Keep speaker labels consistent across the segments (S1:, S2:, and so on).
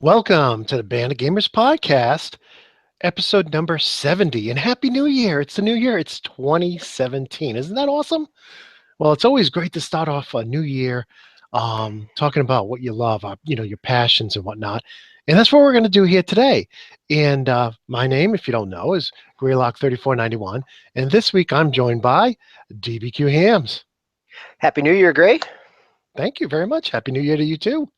S1: Welcome to the Band of Gamers podcast, episode number 70. And Happy New Year! It's the new year. It's 2017. Isn't that awesome? Well, it's always great to start off a new year talking about what you love, your passions and whatnot. And that's what we're going to do here today. And my name, if you don't know, is Greylock3491. And this week I'm joined by DBQ Hams.
S2: Happy New Year, Gray.
S1: Thank you very much. Happy New Year to you too.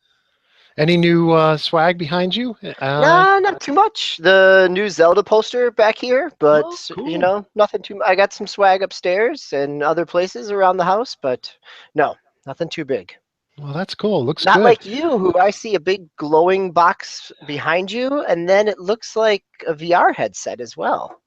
S1: Any new swag behind you?
S2: Nah, not too much. The new Zelda poster back here, but
S1: Oh, cool.
S2: nothing too. I got some swag upstairs and other places around the house, but no, nothing too big.
S1: Well, that's cool. Looks
S2: Not
S1: good.
S2: like you, who I see a big glowing box behind you, and then it looks like a VR headset as well.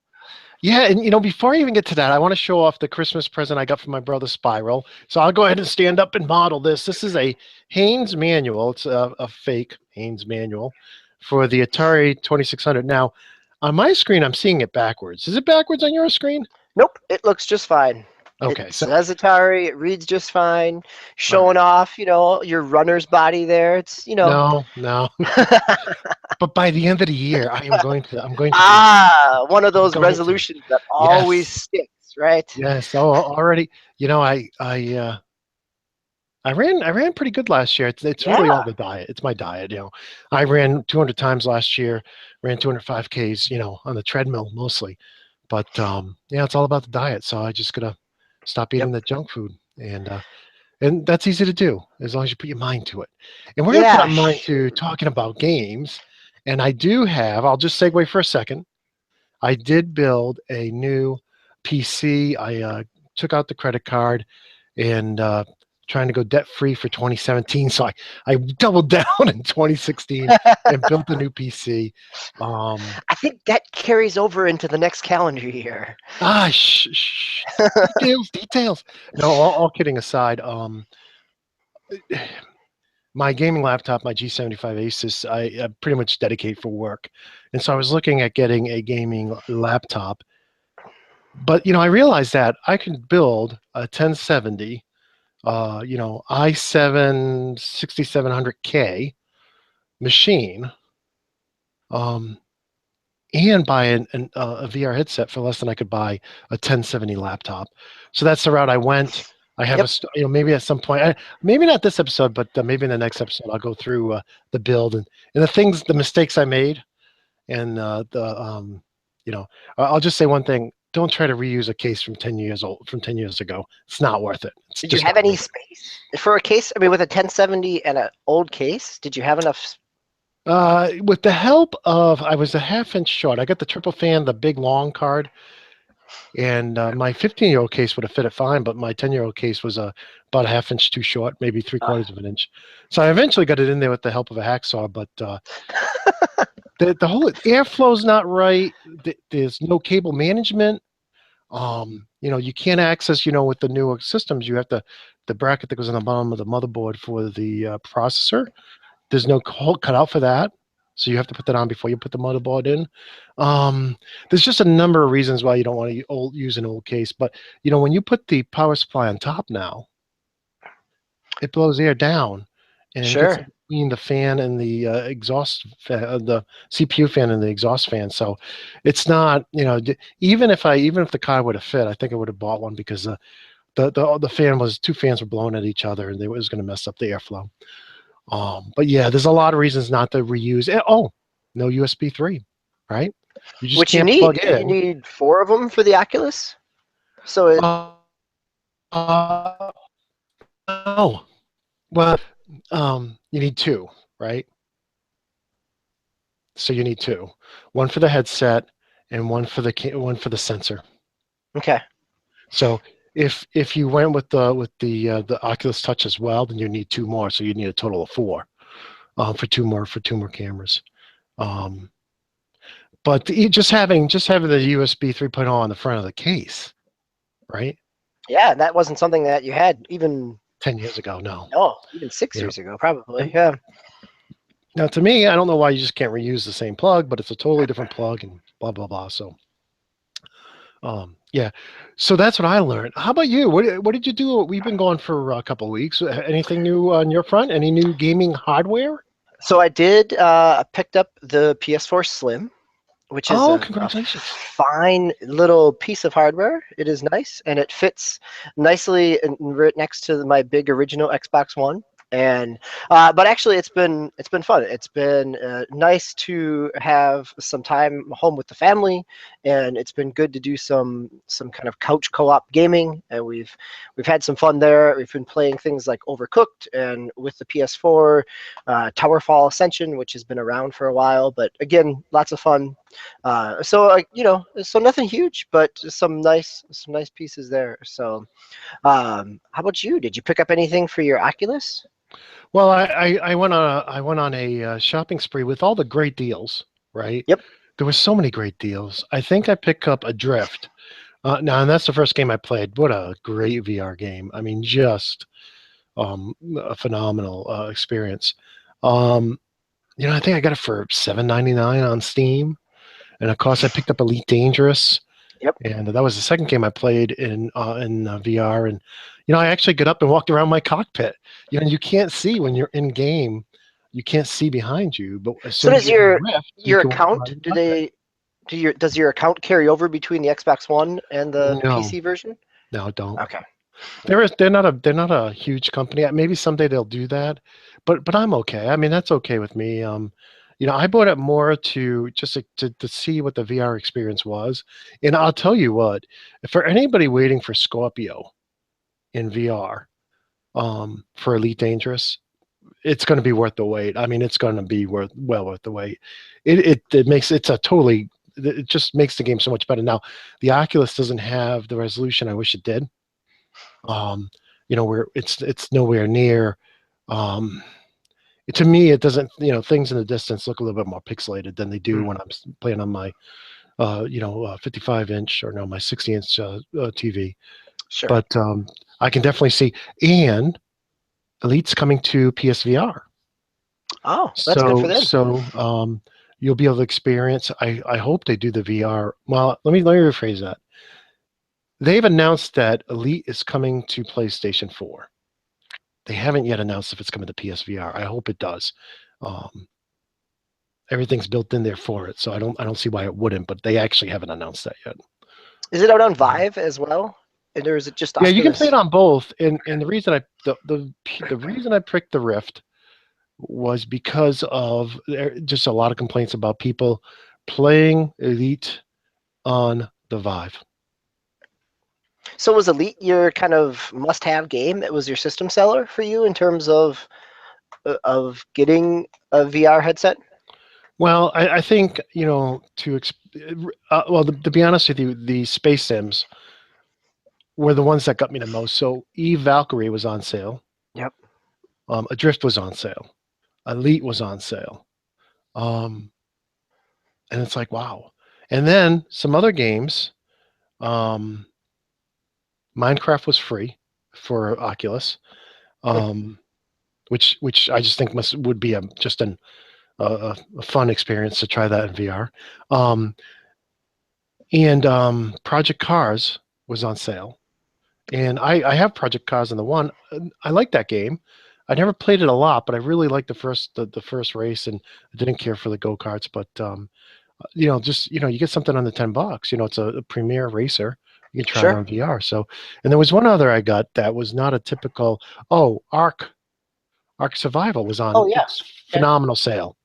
S1: Yeah, and before I even get to that, I want to show off the Christmas present I got from my brother Spiral. So I'll go ahead and stand up and model this. This is a Haynes manual. It's a fake Haynes manual for the Atari 2600. Now, on my screen, I'm seeing it backwards. Is it backwards on your screen?
S2: Nope, it looks just fine. It
S1: Okay, so
S2: says Atari. It reads just fine. Showing off, your runner's body there.
S1: no. But by the end of the year, I'm going to be
S2: One of
S1: I'm
S2: those
S1: going to
S2: resolutions that always
S1: yes.
S2: sticks, right?
S1: Yes. Oh, already. I ran pretty good last year. It's really all
S2: Yeah.
S1: the diet. It's my diet. I ran 200 times last year. Ran 205 Ks. On the treadmill mostly. But yeah, it's all about the diet. So I just gotta stop eating
S2: Yep.
S1: the junk food, and that's easy to do as long as you put your mind to it. And we're gonna put our
S2: Yeah.
S1: mind to talking about games. And I do have. I'll just segue for a second. I did build a new PC. I took out the credit card and trying to go debt free for 2017. So I doubled down in 2016 and built a new PC.
S2: I think that carries over into the next calendar year.
S1: Shh. Details. No, all kidding aside. My gaming laptop, my G75 Asus, I pretty much dedicate for work. And so I was looking at getting a gaming laptop. But I realized that I can build a 1070, i7 6700K machine, and buy a VR headset for less than I could buy a 1070 laptop. So that's the route I went. I have
S2: Yep.
S1: maybe at some point, maybe not this episode, but maybe in the next episode, I'll go through the build and the mistakes I made, and I'll just say one thing: don't try to reuse a case from 10 years ago. It's not worth it. It's
S2: Did you
S1: just
S2: have
S1: not
S2: any
S1: worth it.
S2: space for a case? I mean, with a 1070 and an old case, did you have enough?
S1: With the help of, I was a half-inch short. I got the triple fan, the big long card, and my 15-year-old case would have fit it fine, but my 10-year-old case was about a half-inch too short, maybe three-quarters of an inch. So I eventually got it in there with the help of a hacksaw, but the whole airflow's not right. There's no cable management. You can't access, with the newer systems, you have the bracket that goes on the bottom of the motherboard for the processor. There's no hole cut out for that. So you have to put that on before you put the motherboard in. There's just a number of reasons why you don't want to use an old case. But, when you put the power supply on top now, it blows air down and it gets
S2: Sure.
S1: in between the fan and the the CPU fan and the exhaust fan. So it's not, even if the car would have fit, I think I would have bought one because the fan was, two fans were blowing at each other and it was going to mess up the airflow. But yeah, there's a lot of reasons not to reuse. Oh, no USB 3, right? You just
S2: Which you
S1: can't
S2: need.
S1: plug
S2: You
S1: in.
S2: need 4 of them for the Oculus. So it.
S1: Uh, oh, well, you need two, right? So you need two, one for the headset and one for the sensor.
S2: Okay.
S1: So if you went with the Oculus Touch as well, then you need two more. So you need a total of four, for two more cameras. But just having the USB 3.0 on the front of the case, right?
S2: Yeah, that wasn't something that you had even
S1: 10 years ago, no.
S2: even 6
S1: Yeah.
S2: years ago, probably. Yeah.
S1: Now, to me, I don't know why you just can't reuse the same plug, but it's a totally different plug and blah, blah, blah. So, yeah. So that's what I learned. How about you? What did you do? We've been gone for a couple of weeks. Anything new on your front? Any new gaming hardware?
S2: So I did. I picked up the PS4 Slim, which is
S1: Oh,
S2: a
S1: congratulations.
S2: fine little piece of hardware. It is nice, and it fits nicely right next to my big original Xbox One. And but actually, it's been fun. It's been nice to have some time home with the family, and it's been good to do some kind of couch co-op gaming. And we've had some fun there. We've been playing things like Overcooked, and with the PS4, Towerfall Ascension, which has been around for a while. But again, lots of fun. So nothing huge, but just some nice pieces there. So, how about you? Did you pick up anything for your Oculus?
S1: Well, I went on a shopping spree with all the great deals, right?
S2: Yep.
S1: There were so many great deals. I think I picked up Adrift. Now, and that's the first game I played. What a great VR game! I mean, just a phenomenal experience. Um, I think I got it for 7.99 on Steam, and of course, I picked up Elite Dangerous,
S2: Yep.
S1: and that was the second game I played in VR. And I actually got up and walked around my cockpit. You can't see when you're in game, you can't see behind you, but as
S2: So
S1: soon as
S2: does
S1: you get in the Rift, you
S2: your
S1: can walk
S2: account
S1: around your
S2: do
S1: cockpit.
S2: they do your does your account carry over between the Xbox One and the
S1: No,
S2: PC version?
S1: no, don't.
S2: Okay.
S1: They're not a huge company. Maybe someday they'll do that, but I'm okay. I mean, that's okay with me. I bought it more to just to see what the VR experience was. And I'll tell you what, for anybody waiting for Scorpio in VR, for Elite Dangerous, it's going to be worth the wait. I mean, it's going to be worth the wait. It just makes the game so much better. Now, the Oculus doesn't have the resolution I wish it did. um, where it's nowhere near. Um, to me, it doesn't. Things in the distance look a little bit more pixelated than they do
S2: Hmm.
S1: when I'm playing on my 55-inch, or no, my 60-inch TV.
S2: Sure.
S1: But I can definitely see. And Elite's coming to PSVR,
S2: Oh, that's good for
S1: so
S2: them.
S1: you'll be able to experience. I hope they do the VR. Well, let me rephrase that. They've announced that Elite is coming to PlayStation 4. They haven't yet announced if it's coming to PSVR. I hope it does. Um, Everything's built in there for it, so I don't see why it wouldn't. But they actually haven't announced that yet.
S2: Is it out on Vive as well? Or is it just
S1: Yeah, you can play it
S2: Oculus?
S1: on both. And the reason I picked the Rift was because of just a lot of complaints about people playing Elite on the Vive.
S2: So was Elite your kind of must-have game? It was your system seller for you in terms of getting a VR headset?
S1: Well, I think well, to be honest with you, the Space Sims were the ones that got me the most. So Eve Valkyrie was on sale.
S2: Yep.
S1: Adrift was on sale. Elite was on sale. Um, and it's like, wow. And then some other games. Um, Minecraft was free for Oculus, um, which I just think would be a fun experience to try that in VR. And Project Cars was on sale. And I have Project Cars on the one. I like that game. I never played it a lot, but I really liked the first race, and I didn't care for the go karts. But just you get something under $10. It's a premier racer. You can try it
S2: Sure.
S1: on VR. So, and there was one other I got that was not a typical. Oh, Ark Survival was
S2: Oh
S1: on
S2: yeah.
S1: its
S2: Yeah.
S1: phenomenal sale.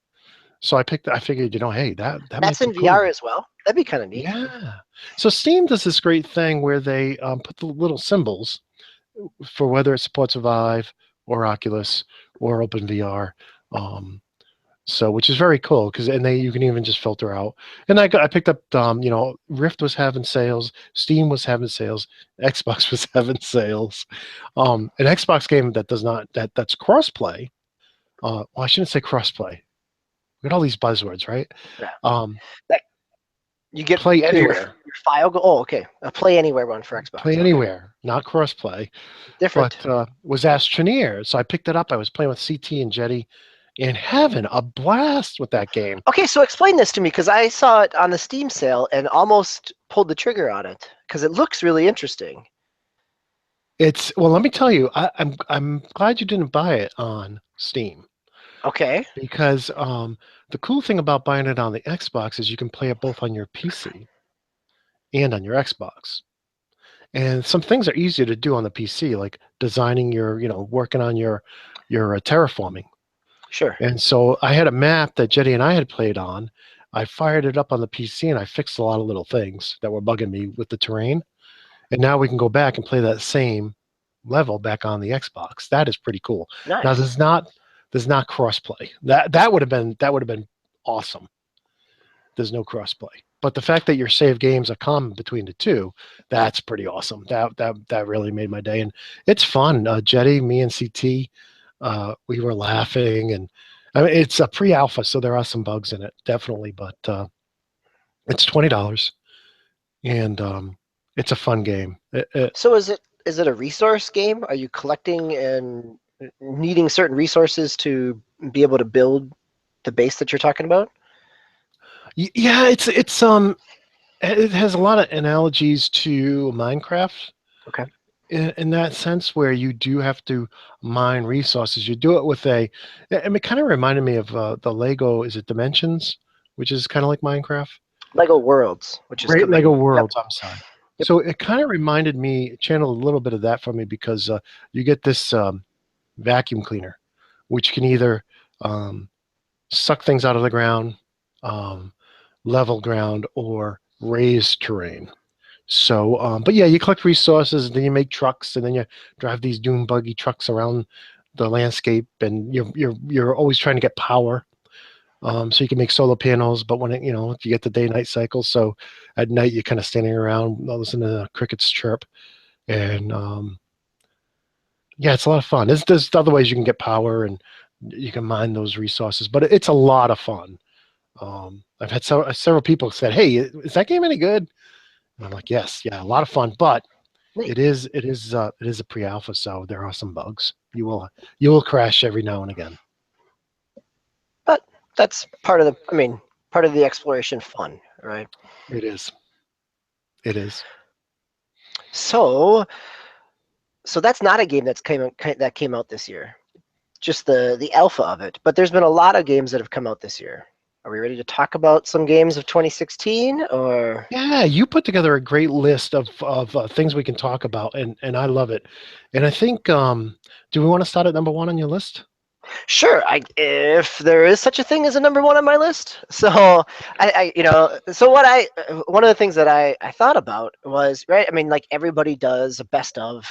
S1: So I figured, hey, that might
S2: That's
S1: be
S2: in VR
S1: cool.
S2: as well. That'd be kind of neat.
S1: Yeah. So Steam does this great thing where they put the little symbols for whether it supports Vive or Oculus or OpenVR. Um, which is very cool because you can even just filter out. And I picked up Rift was having sales, Steam was having sales, Xbox was having sales. An Xbox game that does not that's crossplay. Well, I shouldn't say crossplay. We got all these buzzwords, right?
S2: Yeah.
S1: Um,
S2: That you get
S1: Play
S2: your
S1: anywhere.
S2: file go. Oh, okay. A Play Anywhere one for
S1: Play
S2: Xbox. Okay.
S1: anywhere, not crossplay. But
S2: Different.
S1: was Astroneer, so I picked it up. I was playing with CT and Jetty, and having a blast with that game.
S2: Okay, so explain this to me because I saw it on the Steam sale and almost pulled the trigger on it because it looks really interesting.
S1: Well, let me tell you, I'm glad you didn't buy it on Steam,
S2: Okay.
S1: because the cool thing about buying it on the Xbox is you can play it both on your PC and on your Xbox. And some things are easier to do on the PC, like designing working on your terraforming.
S2: Sure.
S1: And so I had a map that Jetty and I had played on. I fired it up on the PC and I fixed a lot of little things that were bugging me with the terrain. And now we can go back and play that same level back on the Xbox. That is pretty cool. Now
S2: Nice.
S1: there's not crossplay. That would have been awesome. There's no crossplay. But the fact that your save games are common between the two, that's pretty awesome. That really made my day, and it's fun. Jetty, me, and CT, we were laughing, and I mean, it's a pre-alpha, so there are some bugs in it, definitely. But it's $20, and it's a fun game.
S2: So is it a resource game? Are you collecting and needing certain resources to be able to build the base that you're talking about?
S1: Yeah, it has a lot of analogies to Minecraft.
S2: Okay.
S1: In that sense, where you do have to mine resources. You do it with I mean, it kind of reminded me of the Lego, is it Dimensions, which is kind of like Minecraft?
S2: Lego Worlds, which is
S1: Great Lego
S2: coming. Yep.
S1: Worlds, I'm sorry.
S2: Yep.
S1: So it kind of reminded me, channeled a little bit of that for me because you get this vacuum cleaner, which can either um, suck things out of the ground, um, level ground, or raise terrain. So, but yeah, you collect resources, and then you make trucks, and then you drive these dune buggy trucks around the landscape, and you're always trying to get power. So you can make solar panels, but when if you get the day-night cycle, so at night you're kind of standing around listening to the crickets chirp, and yeah, it's a lot of fun. There's other ways you can get power, and you can mine those resources, but it's a lot of fun. I've had several people said, "Hey, is that game any good?" And I'm like, "Yes, yeah, a lot of fun, but
S2: Neat.
S1: it is a pre-alpha, so there are some bugs. You will crash every now and again.
S2: But that's part of the exploration fun, right?
S1: It is. It is.
S2: So that's not a game that came out this year. Just the alpha of it. But there's been a lot of games that have come out this year. Are we ready to talk about some games of 2016 or?
S1: Yeah, you put together a great list of things we can talk about, and I love it. And I think, do we want to start at number one on your list?
S2: Sure, if there is such a thing as a number one on my list. So one of the things that I thought about was, right. I mean, like everybody does a best of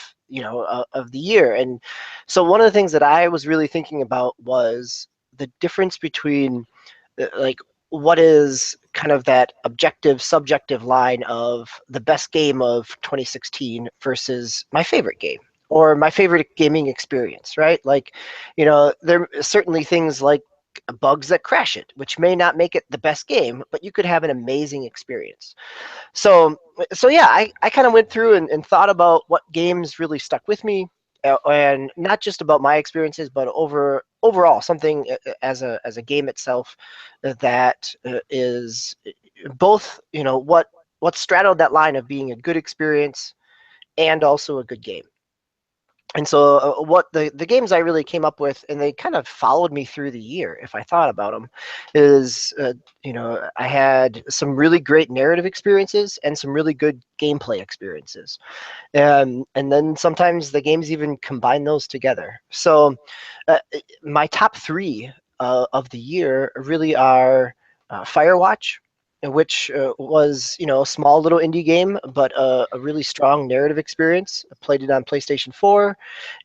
S2: of the year, and so one of the things that I was really thinking about was the difference between like what is kind of that objective subjective line of the best game of 2016 versus my favorite game or my favorite gaming experience, right? Like, there are certainly things like bugs that crash it, which may not make it the best game, but you could have an amazing experience. So yeah, I kind of went through and thought about what games really stuck with me, and not just about my experiences, but overall something as a game itself that is both what straddled that line of being a good experience and also a good game. And so what the games I really came up with, and they kind of followed me through the year if I thought about them, is I had some really great narrative experiences and some really good gameplay experiences, and then sometimes the games even combine those together. So my top three of the year really are Firewatch, which was a small little indie game, but a really strong narrative experience. I played it on PlayStation 4,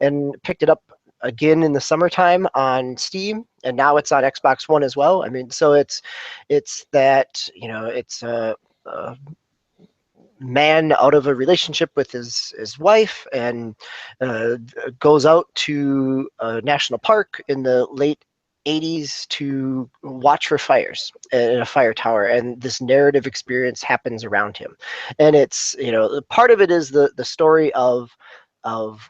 S2: and picked it up again in the summertime on Steam, and now it's on Xbox One as well. I mean, so it's that it's a man out of a relationship with his wife, and goes out to a national park in the late 80s to watch for fires in a fire tower, and this narrative experience happens around him. And it's part of it is the story of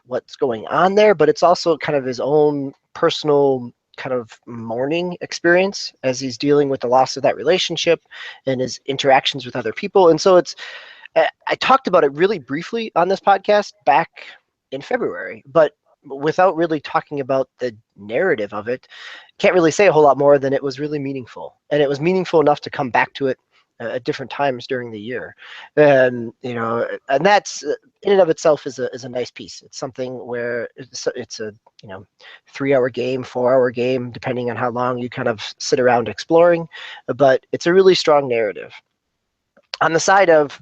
S2: what's going on there, but it's also kind of his own personal kind of mourning experience as he's dealing with the loss of that relationship and his interactions with other people. And so I talked about it really briefly on this podcast back in February, but without really talking about the narrative of it, can't really say a whole lot more than it was really meaningful, and it was meaningful enough to come back to it at different times during the year. And and that's in and of itself is a nice piece. It's something where it's a 3-hour game, 4-hour game, depending on how long you kind of sit around exploring, but it's a really strong narrative. On the side of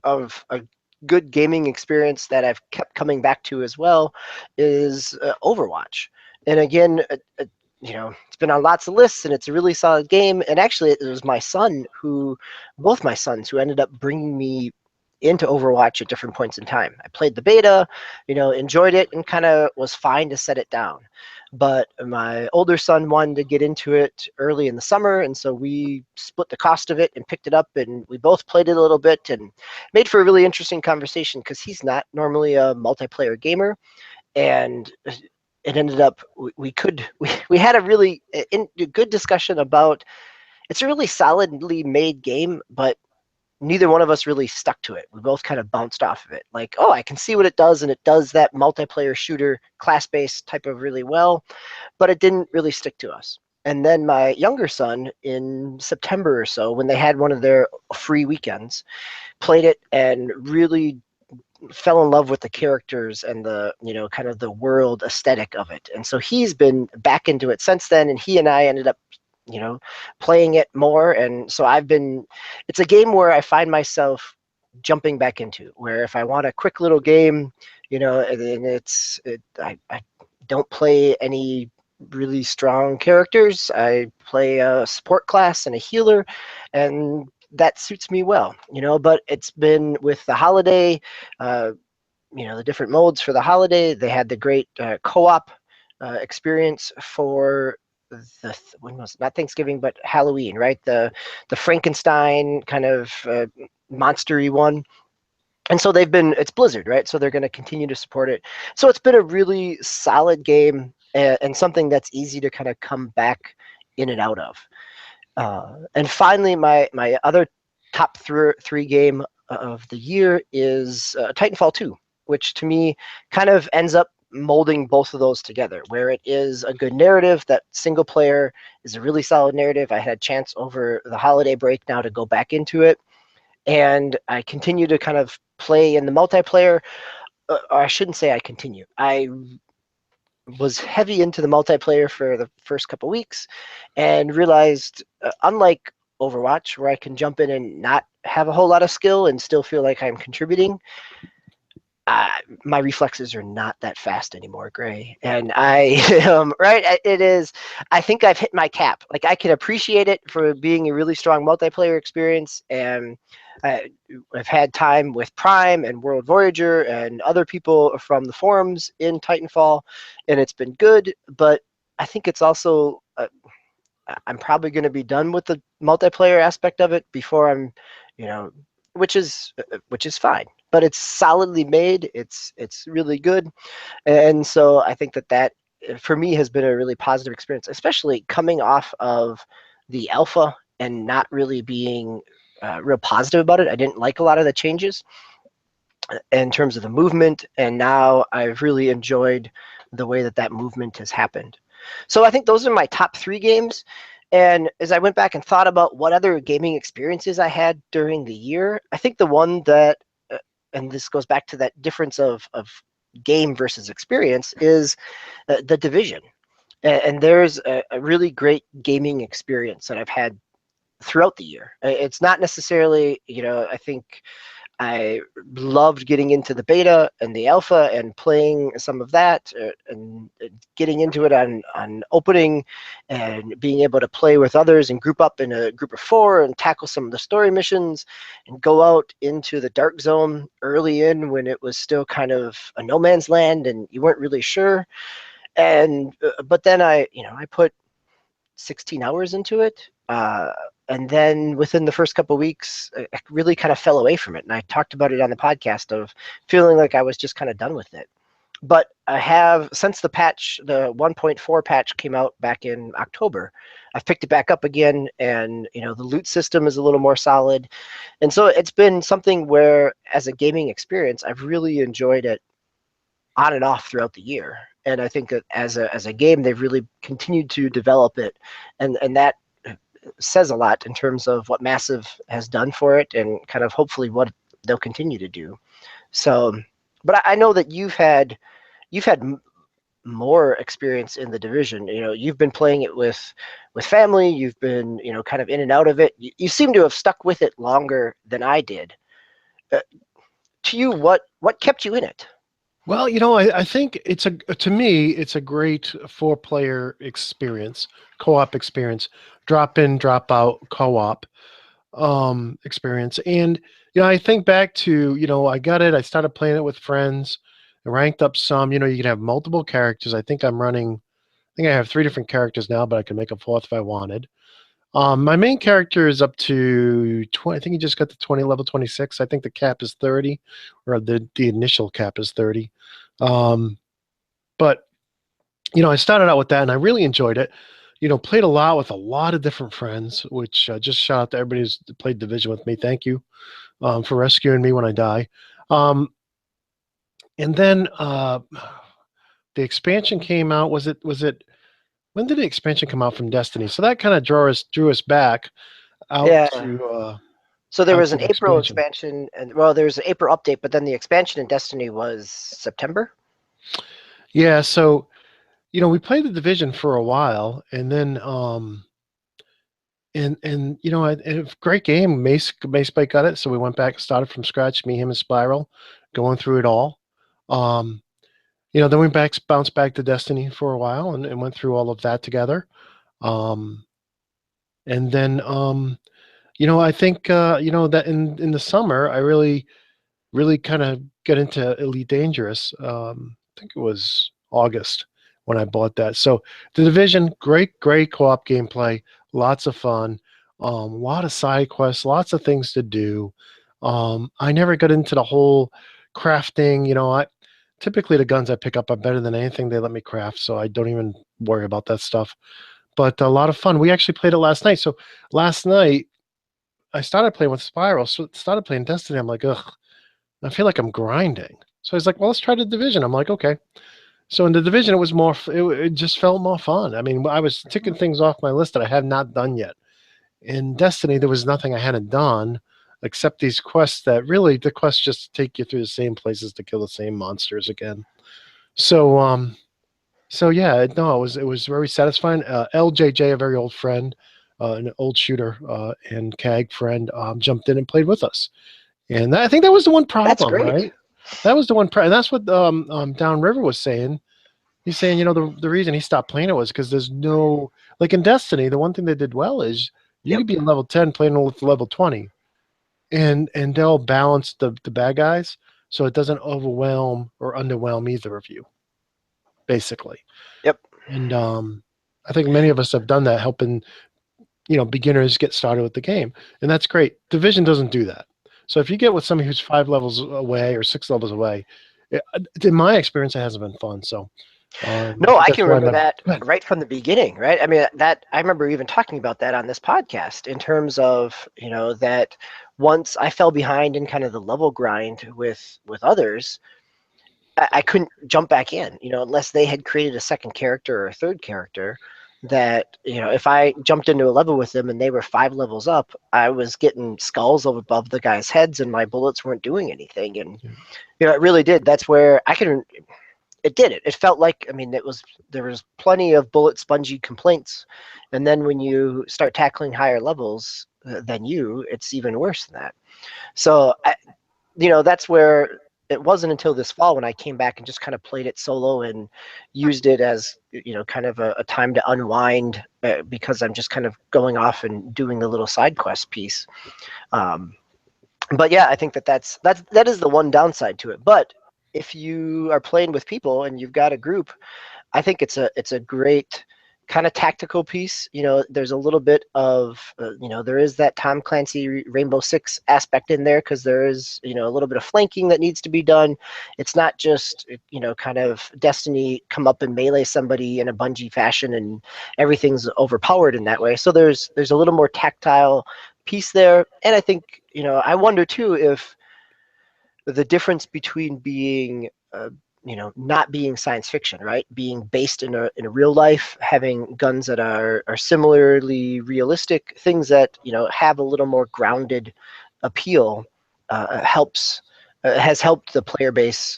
S2: a good gaming experience that I've kept coming back to as well is Overwatch. And again, it's been on lots of lists, and it's a really solid game. And actually, it was both my sons, who ended up bringing me into Overwatch at different points in time. I played the beta, enjoyed it, and kind of was fine to set it down. But my older son wanted to get into it early in the summer, and so we split the cost of it and picked it up, and we both played it a little bit, and made for a really interesting conversation because he's not normally a multiplayer gamer, and it ended up we had a really good discussion about, it's a really solidly made game, but neither one of us really stuck to it. We both kind of bounced off of it. Like, oh, I can see what it does, and it does that multiplayer shooter class-based type of really well, but it didn't really stick to us. And then my younger son, in September or so, when they had one of their free weekends, played it and really fell in love with the characters and the kind of the world aesthetic of it. And so he's been back into it since then, and he and I ended up playing it more. And so it's a game where I find myself jumping back into, where if I want a quick little game, and I don't play any really strong characters. I play a support class and a healer, and that suits me well, but it's been with the holiday, the different modes for the holiday. They had the great co-op experience for when was it? Not Thanksgiving, but Halloween, right? The Frankenstein kind of monstery one. And so it's Blizzard, right? So they're going to continue to support it. So it's been a really solid game, and something that's easy to kind of come back in and out of. And finally, my other top three game of the year is Titanfall 2, which to me kind of ends up molding both of those together, where it is a good narrative. That single player is a really solid narrative. I had a chance over the holiday break now to go back into it, and I continue to kind of play in the multiplayer. Or I shouldn't say I continue. I was heavy into the multiplayer for the first couple weeks, and realized, unlike Overwatch, where I can jump in and not have a whole lot of skill and still feel like I'm contributing, my reflexes are not that fast anymore, Gray. And right, it is. I think I've hit my cap. Like, I can appreciate it for being a really strong multiplayer experience, and I've had time with Prime and World Voyager and other people from the forums in Titanfall, and it's been good. But I think it's also I'm probably going to be done with the multiplayer aspect of it before I'm, which is fine. But it's solidly made. It's really good, and so I think that for me has been a really positive experience, especially coming off of the alpha and not really being real positive about it. I didn't like a lot of the changes in terms of the movement, and now I've really enjoyed the way that movement has happened. So I think those are my top 3 games. And as I went back and thought about what other gaming experiences I had during the year, I think the one that, and this goes back to that difference of game versus experience, is The Division. And there's a really great gaming experience that I've had throughout the year. It's not necessarily, I think I loved getting into the beta and the alpha and playing some of that, and getting into it on opening, and being able to play with others and group up in a group of 4 and tackle some of the story missions, and go out into the dark zone early in when it was still kind of a no man's land and you weren't really sure. And but then I put 16 hours into it. And then within the first couple of weeks, I really kind of fell away from it. And I talked about it on the podcast of feeling like I was just kind of done with it. But I have, since the 1.4 patch came out back in October, I've picked it back up again, and the loot system is a little more solid. And so it's been something where, as a gaming experience, I've really enjoyed it on and off throughout the year. And I think that as a game, they've really continued to develop it, and that says a lot in terms of what Massive has done for it, and kind of hopefully what they'll continue to do. So, but I know that you've had more experience in the Division. You know, you've been playing it with family. You've been, you know, kind of in and out of it. You seem to have stuck with it longer than I did. Uh, to you, what kept you in it?
S1: Well, you know, I think to me, it's a great four-player experience, co-op experience, drop in, drop out co-op experience. And, you know, I think back to, you know, I got it. I started playing it with friends, I ranked up some, you know, you can have multiple characters. I think I have three different characters now, but I can make a fourth if I wanted. My main character is up to 20. I think he just got to 20, level 26. I think the cap is 30, or the initial cap is 30. Um, but you know, I started out with that, and I really enjoyed it. You know, played a lot with a lot of different friends. Which just shout out to everybody who's played Division with me. Thank you for rescuing me when I die. Um, and then the expansion came out. Was it when did the expansion come out from Destiny? So that kind of drew us back out
S2: Yeah.
S1: to
S2: So there
S1: out
S2: was
S1: to
S2: an
S1: the
S2: April
S1: expansion.
S2: expansion, and well, there was an April update, but then the expansion in Destiny was September.
S1: Yeah, so you know, we played the division for a while, and then and you know, great game. Mace Bite got it, so we went back, started from scratch. Me, him, and Spiral, going through it all. Um, you know, then we bounced back to Destiny for a while, and went through all of that together. Um, and then you know, I think you know that in the summer, I really kind of get into Elite Dangerous. I think it was August when I bought that. So the Division, great co-op gameplay, lots of fun, a lot of side quests, lots of things to do. I never got into the whole crafting. You know, I typically the guns I pick up are better than anything they let me craft, so I don't even worry about that stuff. But a lot of fun. We actually played it last night. So last night I started playing with Spiral, so started playing Destiny. I'm like, ugh, I feel like I'm grinding. So he's like, well, let's try the division. I'm like, okay. So in the division, it was more, it just felt more fun. I mean, I was ticking things off my list that I had not done yet. In Destiny, there was nothing I hadn't done except these quests that really, the quests just take you through the same places to kill the same monsters again. So, so yeah, no, it was very satisfying. LJJ, a very old friend, an old shooter and CAG friend, jumped in and played with us. And I think that was the one
S2: That's
S1: problem,
S2: great.
S1: right? That was the one, and that's what Downriver was saying. He's saying, you know, the reason he stopped playing it was because there's no, like in Destiny, the one thing they did well is you
S2: Yep.
S1: could be in level 10 playing with level 20, and they'll balance the bad guys so it doesn't overwhelm or underwhelm either of you, basically.
S2: Yep.
S1: And I think many of us have done that, helping you know beginners get started with the game, and that's great. Division doesn't do that. So if you get with somebody who's 5 levels away or 6 levels away, in my experience, it hasn't been fun. So I
S2: No,
S1: think
S2: I
S1: that's
S2: can
S1: why
S2: remember
S1: my
S2: that
S1: go ahead.
S2: right from the beginning, right? I mean, that I remember even talking about that on this podcast in terms of, you know, that once I fell behind in kind of the level grind with others, I couldn't jump back in, you know, unless they had created a second character or a third character. That, you know, if I jumped into a level with them and they were 5 levels up, I was getting skulls above the guys' heads and my bullets weren't doing anything. And
S1: Yeah.
S2: you know, it really did. That's where I can. It did it. It felt like, I mean, there was plenty of bullet spongy complaints, and then when you start tackling higher levels than you, it's even worse than that. So you know, that's where it wasn't until this fall when I came back and just kind of played it solo and used it as, you know, kind of a time to unwind, because I'm just kind of going off and doing the little side quest piece. Um, but yeah, I think that is the one downside to it. But if you are playing with people and you've got a group, I think it's a great kind of tactical piece. You know, there's a little bit of you know, there is that Tom Clancy Rainbow Six aspect in there, because there is, you know, a little bit of flanking that needs to be done. It's not just, you know, kind of Destiny come up and melee somebody in a Bungie fashion and everything's overpowered in that way. So there's a little more tactile piece there, and I think, you know, I wonder too if the difference between being not being science fiction, right? Being based in a real life, having guns that are similarly realistic, things that have a little more grounded appeal, has helped the player base.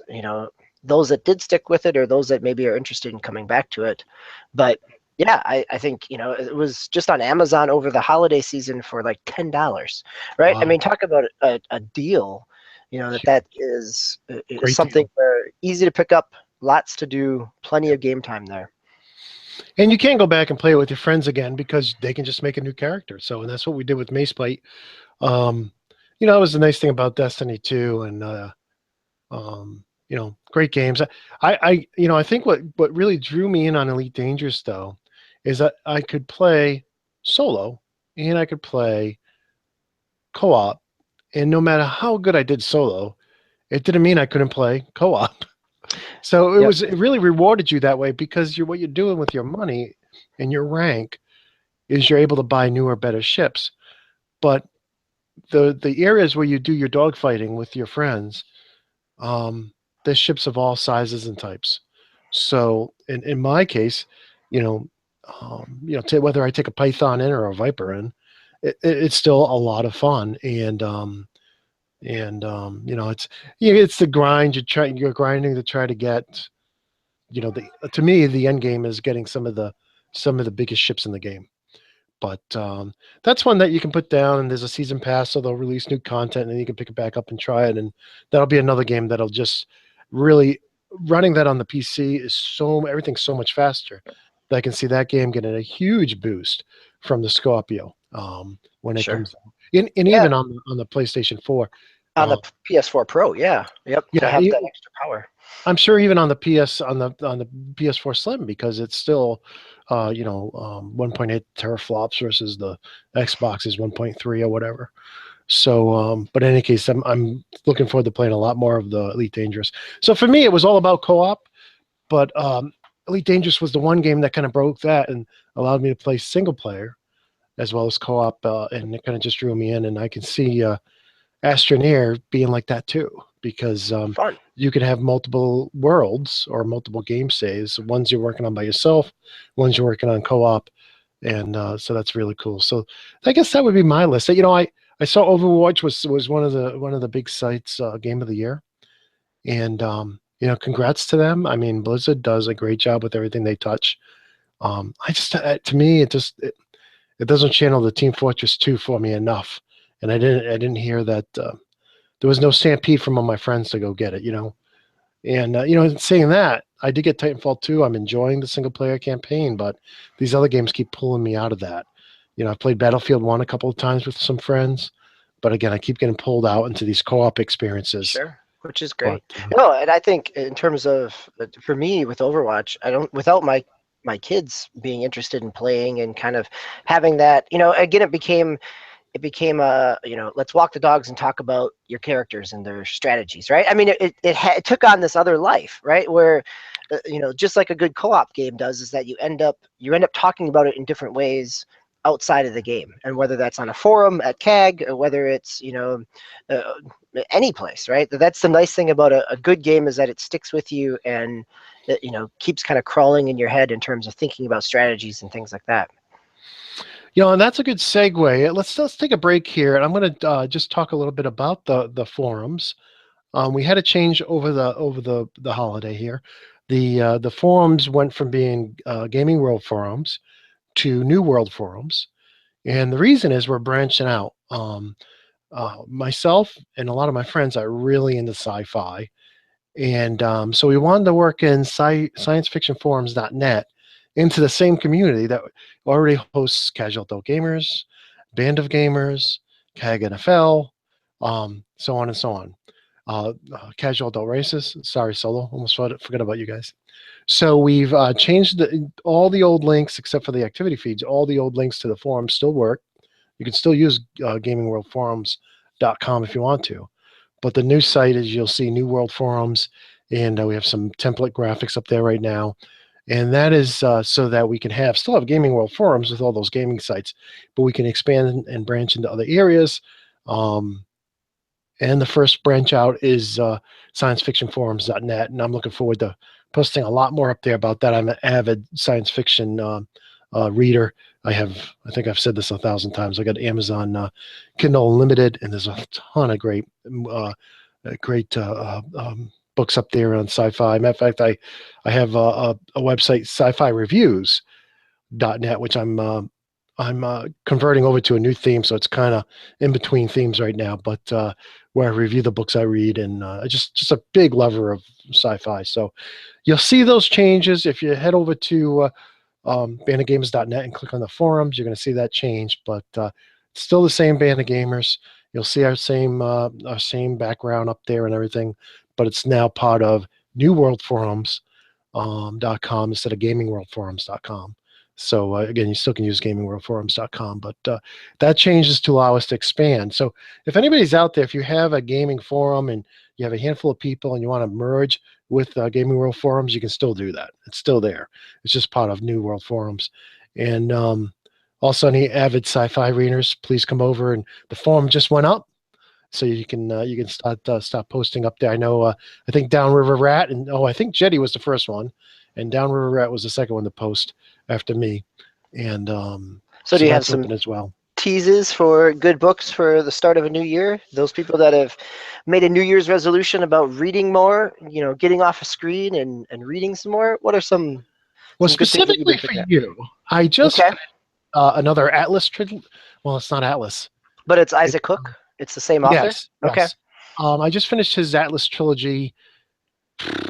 S2: Those that did stick with it, or those that maybe are interested in coming back to it. But yeah, I think it was just on Amazon over the holiday season for like $10, right? I
S1: Wow.
S2: mean, talk about a deal. That is
S1: Great
S2: something
S1: deal.
S2: where easy to pick up, lots to do, plenty of game time there.
S1: And you can't go back and play it with your friends again because they can just make a new character. So, and that's what we did with Maceplate. Um, that was the nice thing about Destiny 2, and great games. I think what really drew me in on Elite Dangerous though is that I could play solo and I could play co-op, and no matter how good I did solo, it didn't mean I couldn't play co-op. So
S2: Yep.
S1: it really rewarded you that way because what you're doing with your money and your rank is you're able to buy newer, better ships. But the areas where you do your dogfighting with your friends, there's ships of all sizes and types. So in my case, whether I take a Python in or a Viper in, it's still a lot of fun. It's the grind. You're grinding to try to get, to me, the end game is getting some of the biggest ships in the game. But that's one that you can put down, and there's a season pass, so they'll release new content, and then you can pick it back up and try it, and that'll be another game that'll just really running that on the PC is everything's so much faster that I can see that game getting a huge boost from the Scorpio when it
S2: Sure.
S1: comes out. And
S2: Yeah,
S1: even on the PlayStation 4.
S2: on the
S1: Uh,
S2: PS4 Pro. Yeah. Yep. To
S1: yeah,
S2: have that extra power.
S1: I'm sure even on the PS4 Slim, because it's still 1.8 teraflops versus the Xbox is 1.3 or whatever. So, but in any case, I'm looking forward to playing a lot more of the Elite Dangerous. So for me, it was all about co-op, but Elite Dangerous was the one game that kind of broke that and allowed me to play single player as well as co-op, and it kind of just drew me in. And I can see Astroneer being like that too, because
S2: Fun.
S1: you could have multiple worlds or multiple game saves. Ones you're working on by yourself, ones you're working on co-op, and so that's really cool. So I guess that would be my list. I saw Overwatch was one of the big sites game of the year, and congrats to them. I mean, Blizzard does a great job with everything they touch. I just to me it doesn't channel the Team Fortress 2 for me enough, and I didn't hear that there was no stampede from all my friends to go get it. And saying that, I did get Titanfall 2. I'm enjoying the single player campaign, but these other games keep pulling me out of that. I've played Battlefield 1 a couple of times with some friends, but again, I keep getting pulled out into these co-op experiences.
S2: Sure. Which is
S1: But
S2: great. No, and I think in terms of for me with Overwatch, I don't without my kids being interested in playing and kind of having that, again, it became a let's walk the dogs and talk about your characters and their strategies, right? I mean, it took on this other life, right? Where just like a good co-op game does, is that you end up talking about it in different ways outside of the game, and whether that's on a forum at CAG, or whether it's uh, any place, right? That's the nice thing about a good game, is that it sticks with you, and it, keeps kind of crawling in your head in terms of thinking about strategies and things like that.
S1: and that's a good segue. Let's take a break here, and I'm going to just talk a little bit about the forums. We had a change over the holiday here. The forums went from being Gaming World forums to New World forums, and the reason is we're branching out. Myself and a lot of my friends are really into sci-fi, and so we wanted to work in sciencefictionforums.net into the same community that already hosts Casual Adult Gamers, Band of Gamers, CAG NFL, so on and so on. Casual Adult Races, sorry, Solo, almost forgot about you guys. So we've changed all the old links except for the activity feeds. All the old links to the forums still work. You can still use gamingworldforums.com if you want to. But the new site is, you'll see New World Forums, and we have some template graphics up there right now. And that is so that we can still have Gaming World Forums with all those gaming sites, but we can expand and branch into other areas. And the first branch out is sciencefictionforums.net, and I'm looking forward to posting a lot more up there about that. I'm an avid science fiction reader. I think I've said this 1,000 times. I got Amazon Kindle Unlimited, and there's a ton of great books up there on sci-fi. Matter of fact, I have a website, sci-fi-reviews.net, which I'm converting over to a new theme, so it's kind of in between themes right now. But where I review the books I read, and just a big lover of sci-fi. So you'll see those changes if you head over to bandofgamers.net and click on the forums. You're going to see that change, but it's still the same Band of Gamers. You'll see our same background up there and everything, but it's now part of newworldforums.com instead of gamingworldforums.com. So again, you still can use gamingworldforums.com, but that changes to allow us to expand. So if anybody's out there, if you have a gaming forum and you have a handful of people and you want to merge with Gaming World Forums, you can still do that. It's still there. It's just part of New World Forums. And also, any avid sci-fi readers, please come over. And the forum just went up, so you can start posting up there. I know. I think Downriver Rat and I think Jetty was the first one, and Downriver Rat was the second one to post after me. And
S2: So do you have
S1: that's
S2: some
S1: open as well.
S2: teases for good books for the start of a new year? Those people that have made a New Year's resolution about reading more, getting off a screen and reading some more. What are some
S1: Well,
S2: good things that you've been
S1: specifically for
S2: picking up?
S1: you, I just
S2: Okay,
S1: another Atlas trilogy. Well, it's not Atlas.
S2: but it's
S1: It,
S2: Isaac Cook. It's the same author.
S1: yes,
S2: Okay.
S1: yes. I just finished his Atlas trilogy. I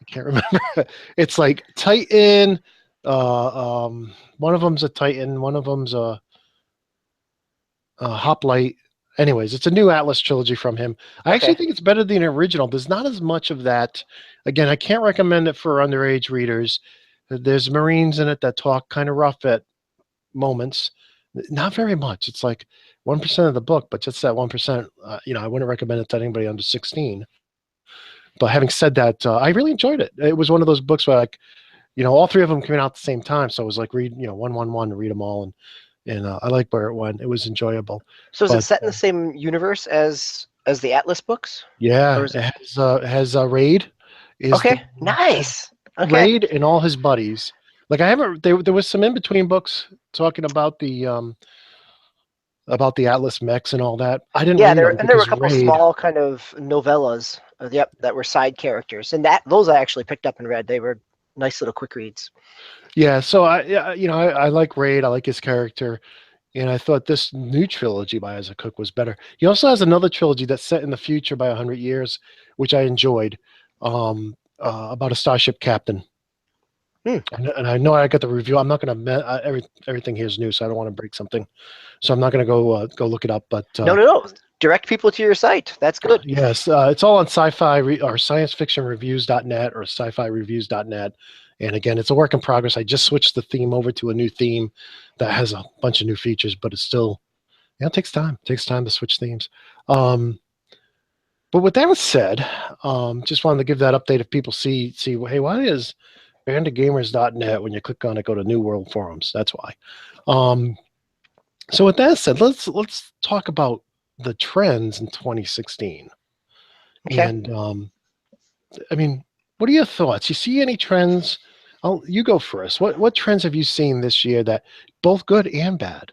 S1: can't remember. It's like Titan. One of them's a Titan. One of them's a Hoplite. Anyways, it's a new Atlas trilogy from him. I actually
S2: Okay.
S1: think it's better than the original. There's not as much of that. Again, I can't recommend it for underage readers. There's Marines in it that talk kind of rough at moments. Not very much. It's like 1% of the book, but just that 1%. I wouldn't recommend it to anybody under 16. But having said that, I really enjoyed it. It was one of those books where, all three of them came out at the same time, so I was like, read, one, to read them all, and I like where it went. It was enjoyable.
S2: So is it
S1: But
S2: set in the same universe as the Atlas books?
S1: yeah,
S2: Or is it?
S1: it has Raid. Is the
S2: Okay. Nice. Okay.
S1: Raid and all his buddies. Like I haven't. There was some in between books talking about the Atlas mechs and all that. I didn't
S2: Yeah,
S1: read them
S2: there were a
S1: because
S2: couple
S1: Raid.
S2: small kind of novellas. Yep, that were side characters, and those I actually picked up and read. They were nice little quick reads.
S1: Yeah, so I like Raid. I like his character, and I thought this new trilogy by Isaac Cook was better. He also has another trilogy that's set in the future by 100 years, which I enjoyed, about a starship captain. And I know I got the review. I'm not going to everything here is new, so I don't want to break something. So I'm not going to go look it up. But
S2: No. Direct people to your site. That's good.
S1: yes, it's all on or sciencefictionreviews.net or sci-fi-reviews.net. And again, it's a work in progress. I just switched the theme over to a new theme that has a bunch of new features, but it's still, it takes time. It takes time to switch themes. But with that said, just wanted to give that update. If people see, hey, why is bandofgamers.net when you click on it, go to New World Forums? That's why. So with that said, let's talk about the trends in 2016.
S2: Okay.
S1: And I mean, what are your thoughts? You see any trends? You go first. What trends have you seen this year that both good and bad?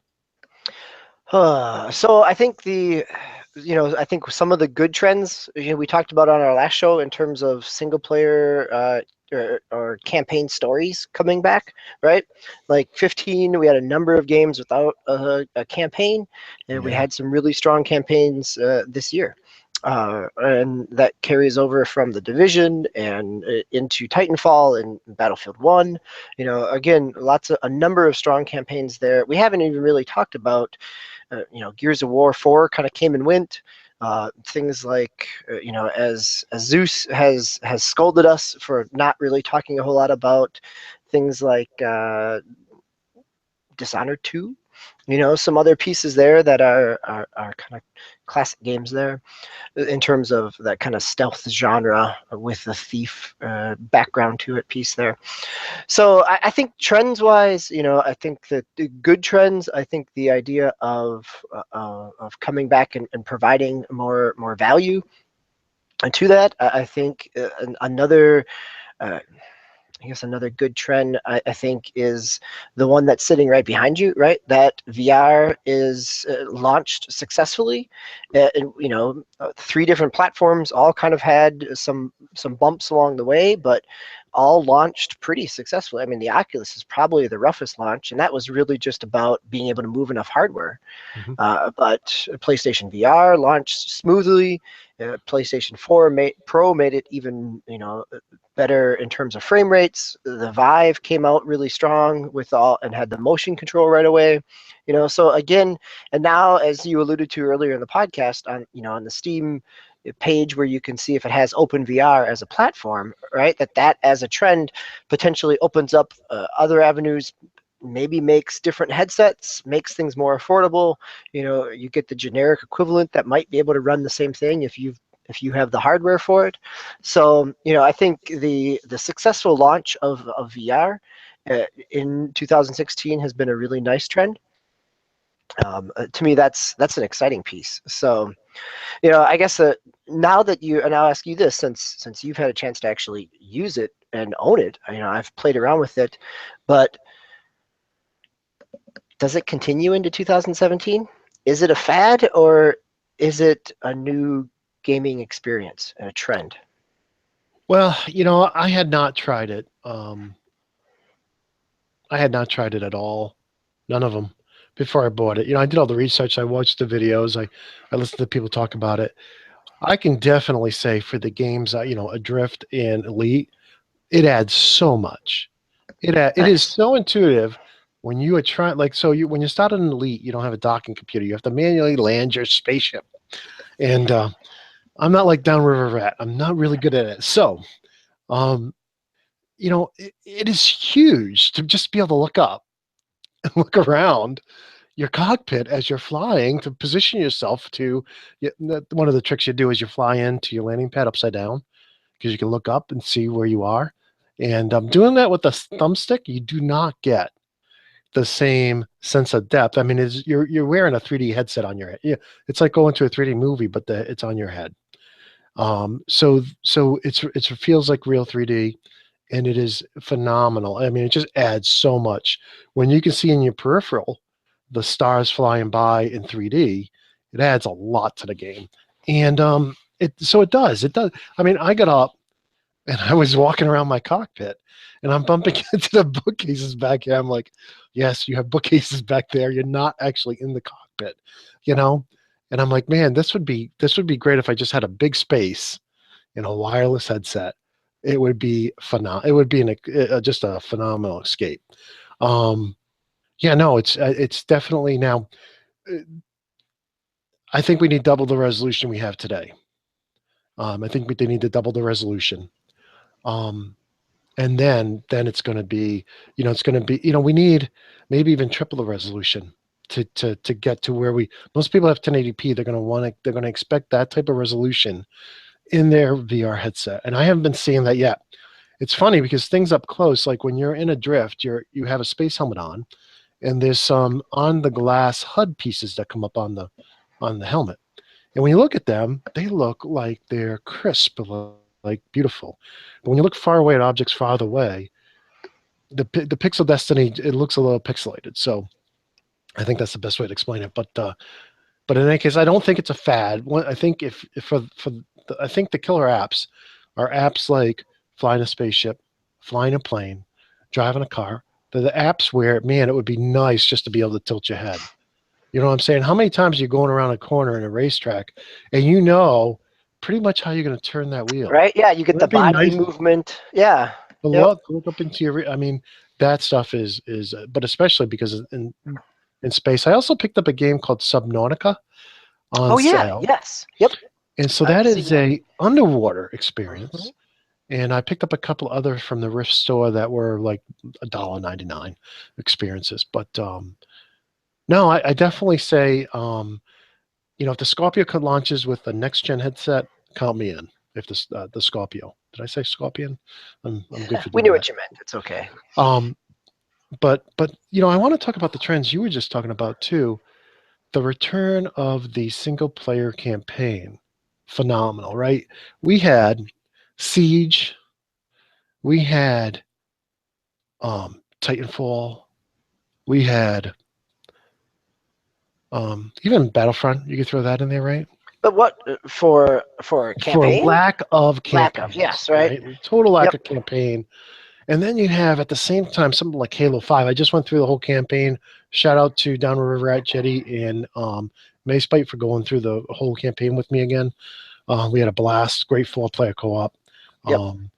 S2: So I think I think some of the good trends we talked about on our last show in terms of single player or campaign stories coming back, right? Like 15, we had a number of games without a campaign, and we had some really strong campaigns this year. And that carries over from the Division and into Titanfall and Battlefield 1. Again, a number of strong campaigns there. We haven't even really talked about, Gears of War 4 kind of came and went. Things like, as Zeus has scolded us for not really talking a whole lot about things like Dishonored 2. some other pieces there that are kind of classic games there in terms of that kind of stealth genre with the thief background to it piece there. So I think trends wise, I think that the good trends, I think the idea of coming back and providing more value to that, I think another I guess another good trend I think is the one that's sitting right behind you, right? That VR is launched successfully. And, 3 different platforms all kind of had some bumps along the way, but all launched pretty successfully. I mean, the Oculus is probably the roughest launch, and that was really just about being able to move enough hardware.
S1: Mm-hmm.
S2: But PlayStation VR launched smoothly. PlayStation 4 Pro made it even, better in terms of frame rates. The Vive came out really strong with all and had the motion control right away. So again, and now as you alluded to earlier in the podcast on the Steam page where you can see if it has OpenVR as a platform, right? That as a trend potentially opens up other avenues, maybe makes different headsets, makes things more affordable. You get the generic equivalent that might be able to run the same thing if you have the hardware for it. So I think the successful launch of VR in 2016 has been a really nice trend. To me, that's an exciting piece. So I guess now that and I'll ask you this, since you've had a chance to actually use it and own it, I've played around with it, but does it continue into 2017? Is it a fad, or is it a new gaming experience and a trend?
S1: Well, I had not tried it. I had not tried it at all. None of them before I bought it. I did all the research. I watched the videos. I listened to people talk about it. I can definitely say for the games, Adrift and Elite, it adds so much. It is
S2: Nice.
S1: so intuitive when you are trying, when you start an Elite, you don't have a docking computer. You have to manually land your spaceship. And I'm not like Downriver Rat. I'm not really good at it. So, um, it is huge to just be able to look up and look around your cockpit as you're flying to position yourself to. One of the tricks you do is you fly into your landing pad upside down because you can look up and see where you are. And doing that with the thumbstick, you do not get the same sense of depth. I mean, you're wearing a 3D headset on your head. Yeah, it's like going to a 3D movie, but it's on your head. So it feels like real 3D, and it is phenomenal. I mean, it just adds so much when you can see in your peripheral the stars flying by in 3D. It adds a lot to the game, and it does. I mean, I got up and I was walking around my cockpit, and I'm bumping into the bookcases back here. I'm like, yes, you have bookcases back there. You're not actually in the cockpit, you know. And I'm like, man, this would be great if I just had a big space and a wireless headset. It would be phenomenal. It would be just a phenomenal escape. Um, yeah, no, it's definitely now. uh, I think we need double the resolution we have today. I think they need to double the resolution. Um, and then it's going to be, we need maybe even triple the resolution to get to where most people have 1080p. They're going to expect that type of resolution in their VR headset, and I haven't been seeing that yet. It's funny because things up close, like when you're in a drift, you have a space helmet on, and there's some on the glass HUD pieces that come up on the helmet. And when you look at them, they look like they're crisp, like beautiful. But when you look far away at objects farther away, the Pixel Destiny, it looks a little pixelated. So I think that's the best way to explain it. But in any case, I don't think it's a fad. I think I think the killer apps are apps like flying a spaceship, flying a plane, driving a car. They're the apps where, man, it would be nice just to be able to tilt your head. You know what I'm saying? How many times are you going around a corner in a racetrack and pretty much how you're going to turn that wheel?
S2: Right? Yeah, you get the
S1: Wouldn't it be
S2: body
S1: nice
S2: movement. Yeah.
S1: to
S2: Yep.
S1: look up into I mean, that stuff but especially because in space. I also picked up a game called Subnautica on
S2: Oh yeah.
S1: sale.
S2: Yes. Yep.
S1: And so
S2: I've
S1: that
S2: seen
S1: is
S2: that.
S1: a underwater
S2: Mhm.
S1: experience. And I picked up a couple others from the Rift store that were like $1.99 experiences. But No, I definitely say, if the Scorpio launches with the next gen headset, count me in. If the Scorpio, did I say Scorpion? I'm good for
S2: We
S1: doing
S2: knew
S1: that.
S2: what you meant. It's okay.
S1: Um, but I want to talk about the trends you were just talking about too. The return of the single player campaign, phenomenal, right? We had Siege, we had Titanfall, we had even Battlefront. You could throw that in there, right?
S2: But what for
S1: For
S2: campaign?
S1: lack of
S2: Lack of,
S1: campaigns,
S2: yes, right?
S1: right? Total lack
S2: Yep.
S1: of campaign. And then you have at the same time something like Halo 5. I just went through the whole campaign. Shout out to Down River at Jetty and Mayspite for going through the whole campaign with me again. We had a blast. Great four-player co-op.
S2: Yep.
S1: Um,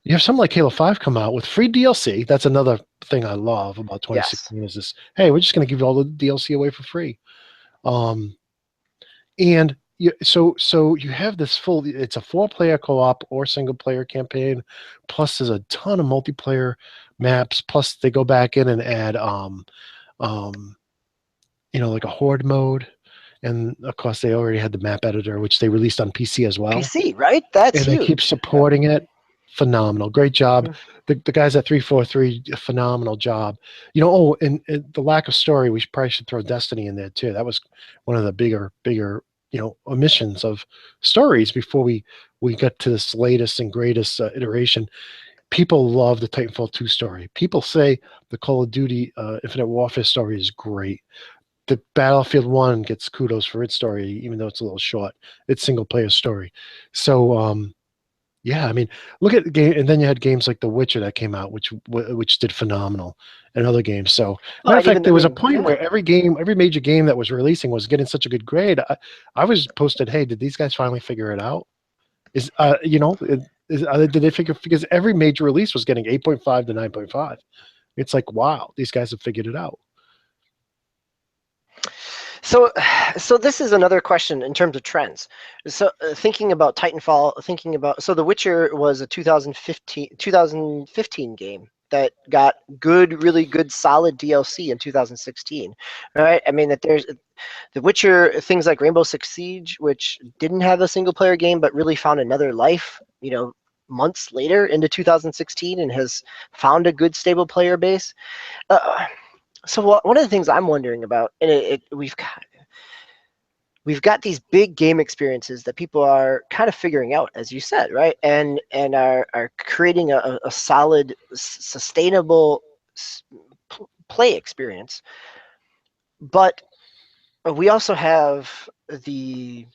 S1: you have something like Halo 5 come out with free DLC. That's another thing I love about
S2: Yes.
S1: 2016 is this, hey, we're just going to give you all the DLC away for free. Um, and so you have this full, it's a four-player co-op or single-player campaign, plus there's a ton of multiplayer maps, plus they go back in and add um, like a horde mode. And of course they already had the map editor, which they released on PC as well.
S2: PC, right? That's
S1: And they keep
S2: huge. Yep.
S1: supporting it. Phenomenal. Great job.
S2: Mm.
S1: The guys at 343, a phenomenal job. And the lack of story, we probably should throw Destiny in there too. That was one of the bigger, omissions of stories before we got to this latest and greatest iteration. People love the Titanfall 2 story. People say the Call of Duty Infinite Warfare story is great. The Battlefield 1 gets kudos for its story, even though it's a little short. It's single player story. So, yeah, I mean, look at the game, and then you had games like The Witcher that came out, which did phenomenal, and other games. So,
S2: Oh,
S1: matter of
S2: and
S1: fact,
S2: even
S1: there
S2: I
S1: was a
S2: mean,
S1: point
S2: yeah.
S1: where every major game that was releasing was getting such a good grade. I was posted, "Hey, did these guys finally figure it out? Did they figure because every major release was getting 8.5 to 9.5? It's like, wow, these guys have figured it out."
S2: So, so this is another question in terms of trends. So, thinking about Titanfall, so The Witcher was a 2015 game that got good, really good, solid DLC in 2016. Right? I mean that there's The Witcher, things like Rainbow Six Siege, which didn't have a single player game but really found another life. Months later into 2016 and has found a good stable player base. So one of the things I'm wondering about, and we've got these big game experiences that people are kind of figuring out, as you said, right? And are creating a solid, sustainable play experience. But we also have the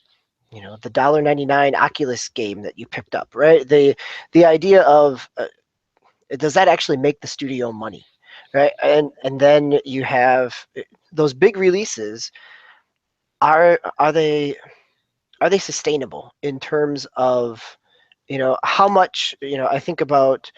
S2: the $1.99 Oculus game that you picked up, right? The idea of does that actually make the studio money, right? And then you have those big releases. Are they sustainable in terms of how much I think about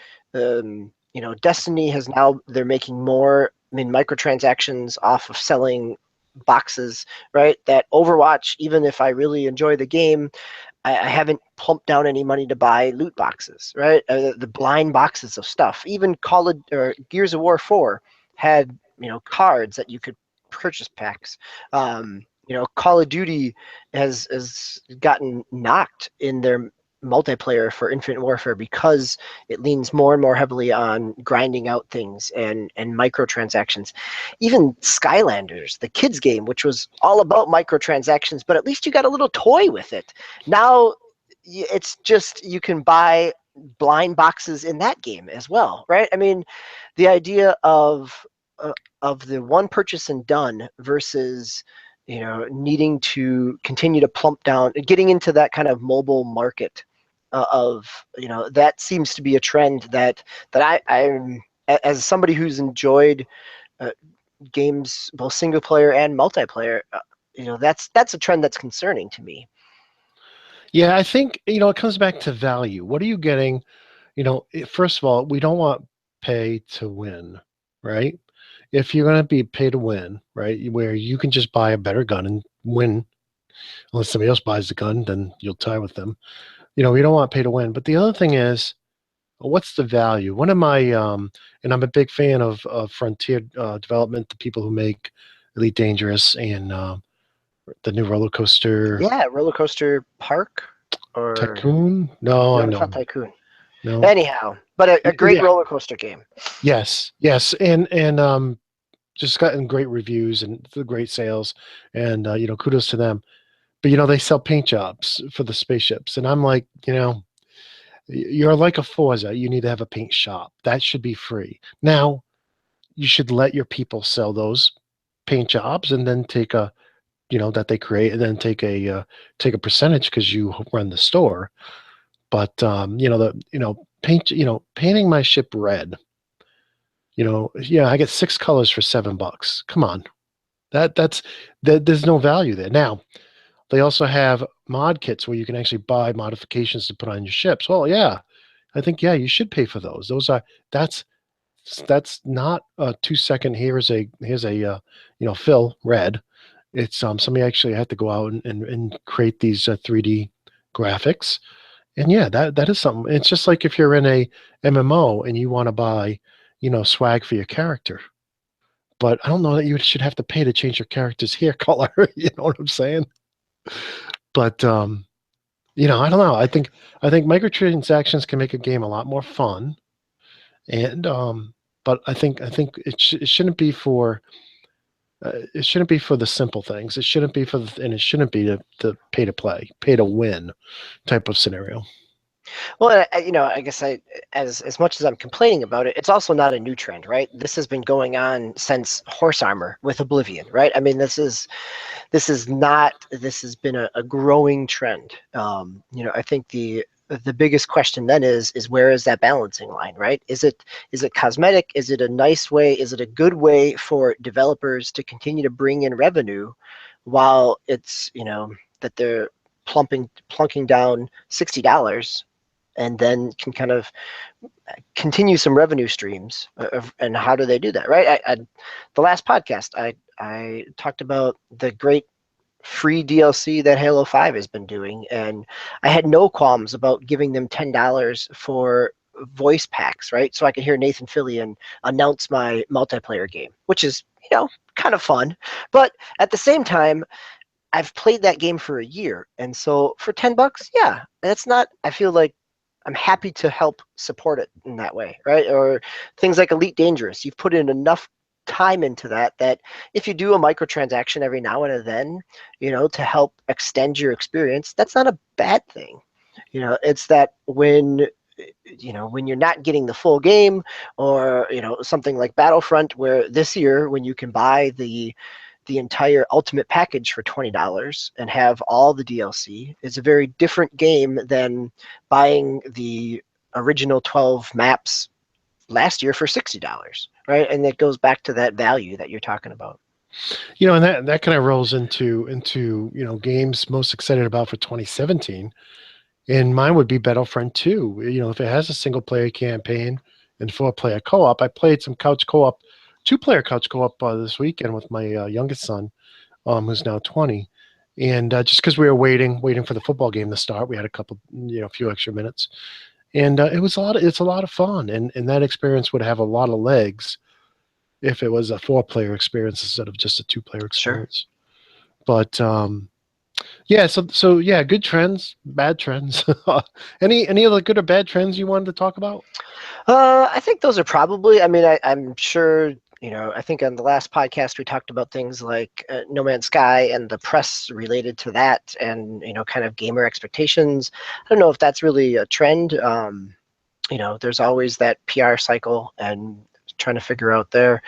S2: Destiny has now they're making more microtransactions off of selling boxes, right? That Overwatch, even if I really enjoy the game, I haven't pumped down any money to buy loot boxes, right? The blind boxes of stuff. Even Gears of War 4 had cards that you could purchase packs. Call of Duty has gotten knocked in their multiplayer for Infinite Warfare because it leans more and more heavily on grinding out things and microtransactions. Even Skylanders, the kids game, which was all about microtransactions, but at least you got a little toy with it. Now it's just you can buy blind boxes in that game as well, right? I mean, the idea of the one purchase and done versus needing to continue to plump down, getting into that kind of mobile market of that seems to be a trend I'm as somebody who's enjoyed uh, games both single player and multiplayer. That's a trend that's concerning to me.
S1: Yeah, I think it comes back to value. What are you getting? First of all, we don't want pay to win, right? If you're going to be pay to win, right, where you can just buy a better gun and win, unless somebody else buys the gun, then you'll tie with them. We don't want pay to win. But the other thing is, what's the value? One of my and I'm a big fan of Frontier Development, the people who make Elite Dangerous and the new roller coaster
S2: Yeah, Roller Coaster Park, or
S1: Tycoon. No, I
S2: no, it's
S1: know.
S2: not Tycoon.
S1: No.
S2: Anyhow, but a great
S1: Yeah.
S2: roller coaster game.
S1: Yes. Yes. And just gotten great reviews and great sales, and kudos to them. But they sell paint jobs for the spaceships, and I'm like, you're like a Forza. You need to have a paint shop. That should be free. Now, you should let your people sell those paint jobs, and then take a that they create, and then take a percentage because you run the store. But painting my ship red. Yeah, I get 6 colors for $7. Come on, there's no value there. Now, they also have mod kits where you can actually buy modifications to put on your ships. Well, yeah, I think, yeah, you should pay for those. That's that's not a 2 second. Here's a fill red. It's somebody actually had to go out and create these 3D graphics. And yeah, that is something. It's just like if you're in a MMO and you want to buy, swag for your character. But I don't know that you should have to pay to change your character's hair color. You know what I'm saying? But I don't know. I think microtransactions can make a game a lot more fun, and but I think it shouldn't be for the simple things. It shouldn't be and it shouldn't be the pay to play, pay to win type of scenario.
S2: Well, I guess as much as I'm complaining about it, it's also not a new trend, right? This has been going on since Horse Armor with Oblivion, right? I mean, this has been a growing trend. I think the biggest question then is where is that balancing line, right? Is it cosmetic? Is it a nice way? Is it a good way for developers to continue to bring in revenue while it's that they're plunking down $60 and then can kind of continue some revenue streams and how do they do that, right? The last podcast I talked about the great free DLC that Halo 5 has been doing, and I had no qualms about giving them $10 for voice packs, right? So I could hear Nathan Fillion announce my multiplayer game, which is kind of fun. But at the same time, I've played that game for a year, and so for $10, yeah, that's not. I feel like I'm happy to help support it in that way, right? Or things like Elite Dangerous. You've put in enough time into that if you do a microtransaction every now and then, to help extend your experience, that's not a bad thing. It's that when you're not getting the full game, or something like Battlefront, where this year when you can buy the entire ultimate package for $20 and have all the DLC, is a very different game than buying the original 12 maps last year for $60, right? And it goes back to that value that you're talking about.
S1: And that kind of rolls into games most excited about for 2017. And mine would be Battlefront 2. If it has a single player campaign and 4-player co-op. I played some couch co-op, 2-player couch co-op this weekend with my youngest son, who's now 20. And just because we were waiting for the football game to start, we had a few extra minutes, and it's a lot of fun, and that experience would have a lot of legs if it was a 4-player experience instead of just a 2-player
S2: Sure.
S1: experience. But yeah, so yeah, good trends, bad trends. Any other good or bad trends you wanted to talk about?
S2: I think those are probably. I mean, I'm sure. I think on the last podcast we talked about things like No Man's Sky and the press related to that, and kind of gamer expectations. I don't know if that's really a trend. There's always that PR cycle and trying to figure out there.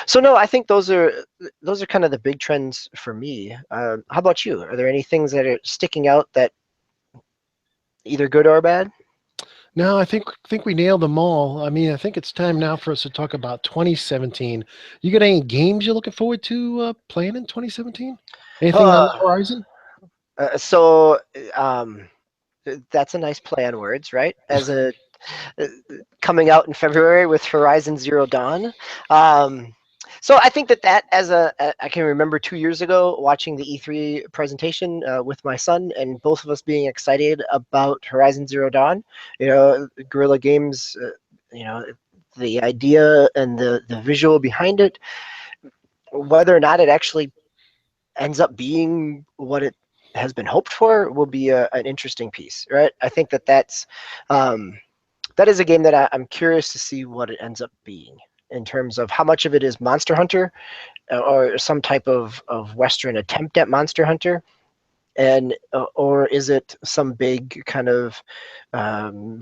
S2: So no, I think those are kind of the big trends for me. How about you? Are there any things that are sticking out that either good or bad?
S1: No, I think we nailed them all. I mean, I think it's time now for us to talk about 2017. You got any games you're looking forward to playing in 2017? Anything on the
S2: Uh,
S1: horizon?
S2: so um, that's a nice play on words, right? As a uh, coming out in February with Horizon Zero Dawn. Um, So I think that I can remember 2 years ago watching the E3 presentation with my son, and both of us being excited about Horizon Zero Dawn. Guerrilla Games. The idea and the visual behind it, whether or not it actually ends up being what it has been hoped for, will be an interesting piece, right? I think that is a game that I'm curious to see what it ends up being in terms of how much of it is Monster Hunter or some type of Western attempt at Monster Hunter, and or is it some big kind of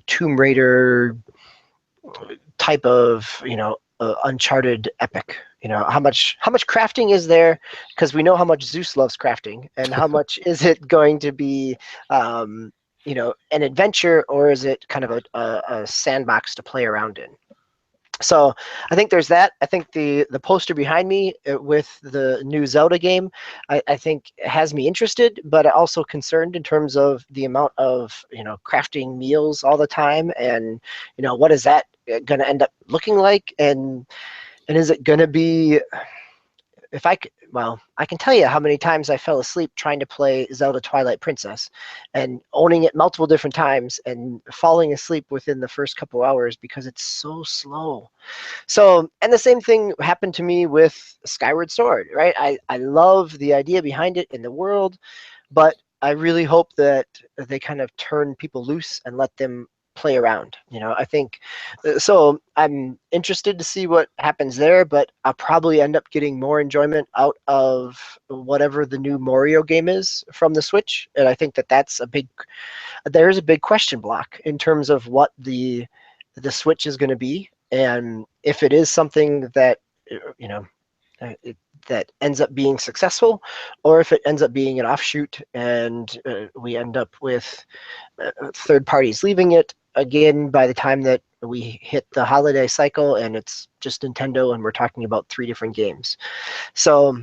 S2: Tomb Raider type of Uncharted epic. How much crafting is there, because we know how much Zeus loves crafting, and how much is it going to be an adventure, or is it kind of a sandbox to play around in? So I think there's that. I think the poster behind me with the new Zelda game, I think has me interested, but also concerned in terms of the amount of crafting meals all the time, and what is that going to end up looking like, and is it going to be, if I could, well, I can tell you how many times I fell asleep trying to play Zelda Twilight Princess and owning it multiple different times and falling asleep within the first couple hours because it's so slow. So, and the same thing happened to me with Skyward Sword, right? I love the idea behind it in the world, but I really hope that they kind of turn people loose and let them play around. I think so. I'm interested to see what happens there, but I'll probably end up getting more enjoyment out of whatever the new Mario game is from the Switch, and I think that there's a big question block in terms of what the Switch is going to be, and if it is something that you know that ends up being successful, or if it ends up being an offshoot and we end up with third parties leaving it again by the time that we hit the holiday cycle and it's just Nintendo and we're talking about 3 different games. So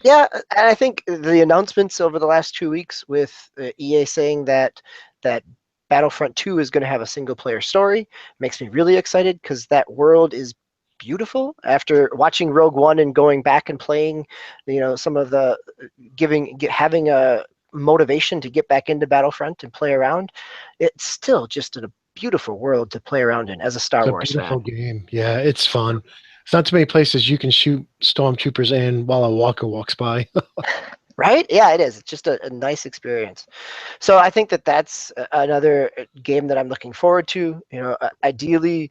S2: yeah, and I think the announcements over the last 2 weeks with EA saying that Battlefront 2 is going to have a single player story makes me really excited, because that world is beautiful. After watching Rogue One and going back and playing, some of the having a motivation to get back into Battlefront and play around, it's still just a beautiful world to play around in as a
S1: It's
S2: Star
S1: a
S2: Wars
S1: beautiful
S2: fan.
S1: game. Yeah, it's fun. It's not too many places you can shoot stormtroopers in while a walker walks by.
S2: Right? Yeah, it is. It's just a nice experience. So I think that that's another game that I'm looking forward to. Ideally,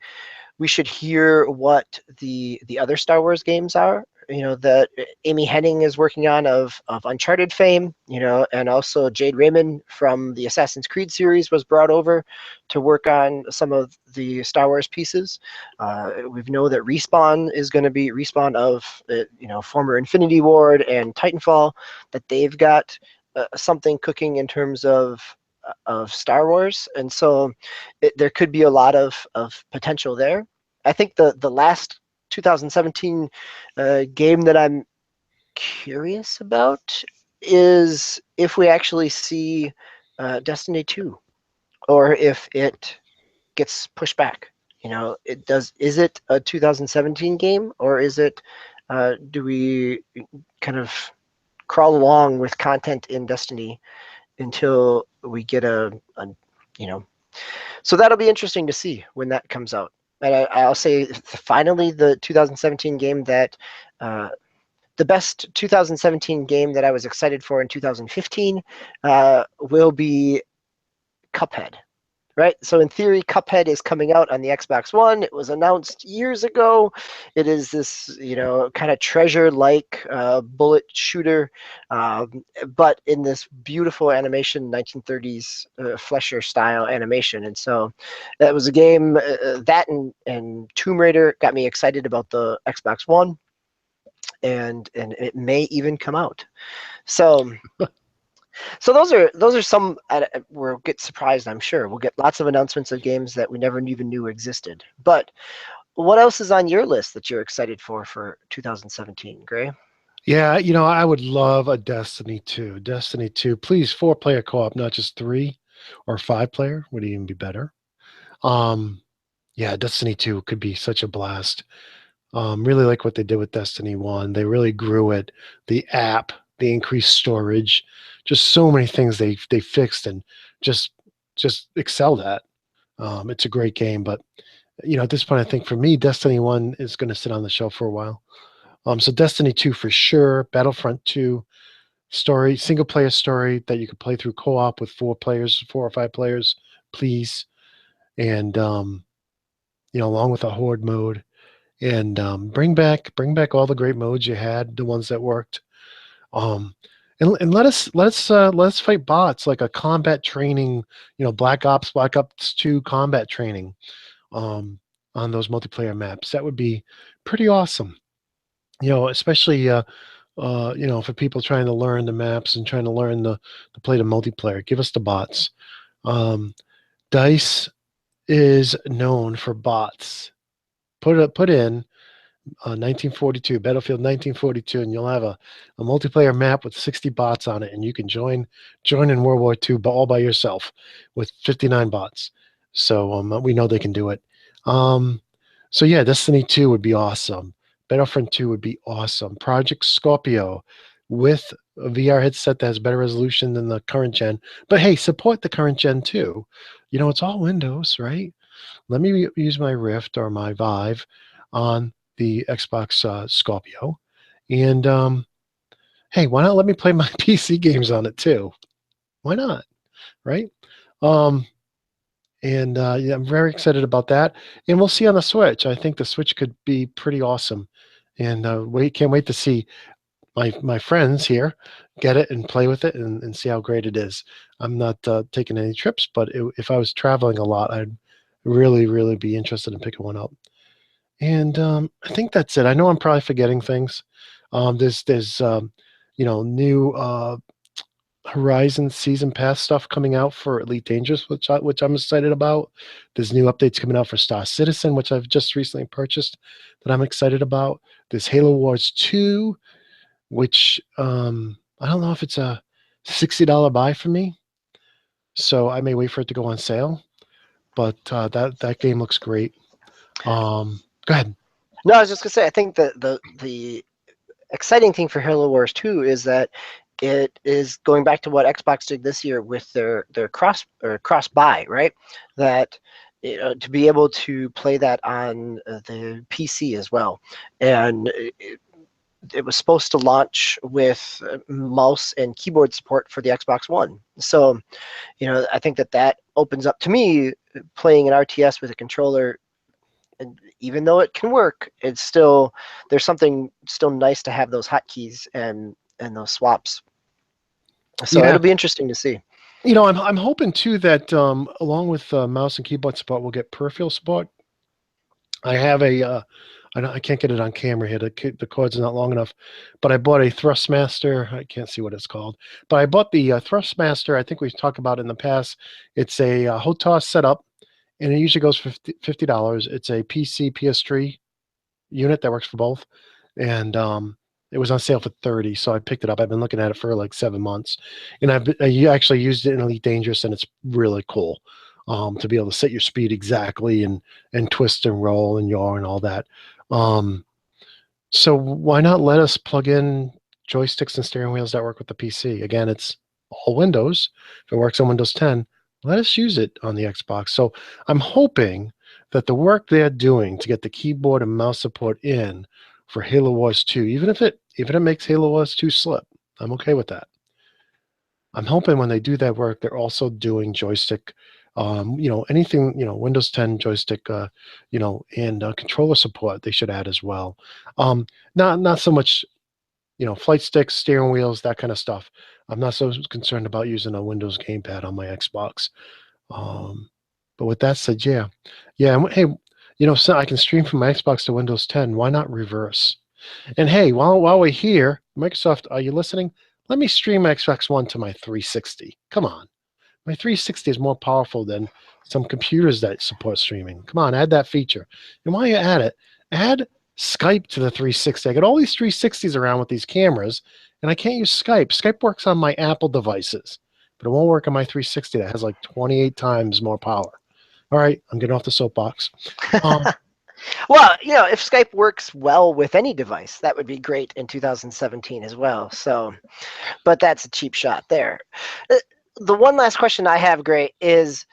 S2: we should hear what the other Star Wars games are. That Amy Hennig is working on of Uncharted fame. And also Jade Raymond from the Assassin's Creed series was brought over to work on some of the Star Wars pieces. We know that Respawn is going to be Respawn of former Infinity Ward and Titanfall, that they've got something cooking in terms of Star Wars, and so there could be a lot of potential there. I think the last 2017 game that I'm curious about is if we actually see Destiny 2, or if it gets pushed back. Is it a 2017 game, or is it do we kind of crawl along with content in Destiny until we get a you know so that'll be interesting to see when that comes out. And I'll say finally the 2017 game that the best 2017 game that I was excited for in 2015 will be Cuphead. Right, so in theory, Cuphead is coming out on the Xbox One. It was announced years ago. It is this, kind of treasure-like bullet shooter, but in this beautiful animation, 1930s Flesher style animation. And so that was a game that and Tomb Raider got me excited about the Xbox One, and it may even come out. So those are some. We'll get surprised, I'm sure. We'll get lots of announcements of games that we never even knew existed. But what else is on your list that you're excited for 2017, Gray?
S1: Yeah, I would love a Destiny 2. Destiny 2, please, 4-player co-op, not just 3 or 5-player, would even be better. Yeah, Destiny 2 could be such a blast. Really like what they did with Destiny 1. They really grew it. The app, the increased storage, just so many things they fixed and just just excelled at. It's a great game, but at this point, I think for me, Destiny 1 is going to sit on the shelf for a while. So Destiny 2 for sure, Battlefront 2 story, single player story that you could play through co-op with 4 players, 4 or 5 players, please. And along with a horde mode. And bring back all the great modes you had, the ones that worked. Um, and let us fight bots like a combat training, Black Ops 2 combat training on those multiplayer maps. That would be pretty awesome. Especially for people trying to learn the maps and trying to learn to play the multiplayer. Give us the bots. Um, Dice is known for bots. Put in 1942, Battlefield 1942, and you'll have a multiplayer map with 60 bots on it, and you can join in World War II all by yourself with 59 bots. So we know they can do it. So yeah, Destiny 2 would be awesome. Battlefront 2 would be awesome. Project Scorpio with a VR headset that has better resolution than the current gen. But hey, support the current gen too. It's all Windows, right? Let me use my Rift or my Vive on the Xbox Scorpio. And hey, why not let me play my PC games on it too? Why not? Right? Um, and yeah, I'm very excited about that. And we'll see on the Switch. I think the Switch could be pretty awesome. And can't wait to see my friends here get it and play with it and see how great it is. I'm not taking any trips, but if I was traveling a lot, I'd really, really be interested in picking one up. And I think that's it. I know I'm probably forgetting things. There's new Horizon Season Pass stuff coming out for Elite Dangerous, which I'm excited about. There's new updates coming out for Star Citizen, which I've just recently purchased that I'm excited about. There's Halo Wars 2, which I don't know if it's a $60 buy for me, so I may wait for it to go on sale. But that game looks great. Go ahead.
S2: No, I was just gonna say, I think that the exciting thing for Halo Wars 2 is that it is going back to what Xbox did this year with their cross buy, right? That to be able to play that on the PC as well, and it was supposed to launch with mouse and keyboard support for the Xbox One. So, I think that opens up to me playing an RTS with a controller. And even though it can work, it's still there's something still nice to have those hotkeys and those swaps. So
S1: Yeah,
S2: it'll be interesting to see.
S1: I'm hoping too that along with mouse and keyboard support, we'll get peripheral support. I have I can't get it on camera here. The cord's not long enough, but I bought a Thrustmaster. I can't see what it's called, but I bought the Thrustmaster. I think we've talked about it in the past. It's a HOTAS setup, and it usually goes for $50. It's a PC PS3 unit that works for both, and it was on sale for 30, so I picked it up. I've been looking at it for like 7 months, and I actually used it in Elite Dangerous, and it's really cool to be able to set your speed exactly and twist and roll and yaw and all that. So why not let us plug in joysticks and steering wheels that work with the PC? Again, it's all Windows. If it works on Windows 10, let us use it on the Xbox. So I'm hoping that the work they're doing to get the keyboard and mouse support in for Halo Wars 2, even if it makes Halo Wars 2 slip, I'm okay with that. I'm hoping when they do that work, they're also doing joystick, anything, Windows 10 joystick, and controller support they should add as well. Not so much, flight sticks, steering wheels, that kind of stuff. I'm not so concerned about using a Windows gamepad on my Xbox. But with that said, yeah. And hey, so I can stream from my Xbox to Windows 10. Why not reverse? And hey, while we're here, Microsoft, are you listening? Let me stream my Xbox One to my 360. Come on. My 360 is more powerful than some computers that support streaming. Come on, add that feature. And while you're at it, add Skype to the 360. I got all these 360s around with these cameras, and I can't use Skype. Skype works on my Apple devices, but it won't work on my 360 that has like 28 times more power. All right, I'm getting off the soapbox.
S2: Well, if Skype works well with any device, that would be great in 2017 as well. So, but that's a cheap shot there. Uh, The one last question I have, Gray, is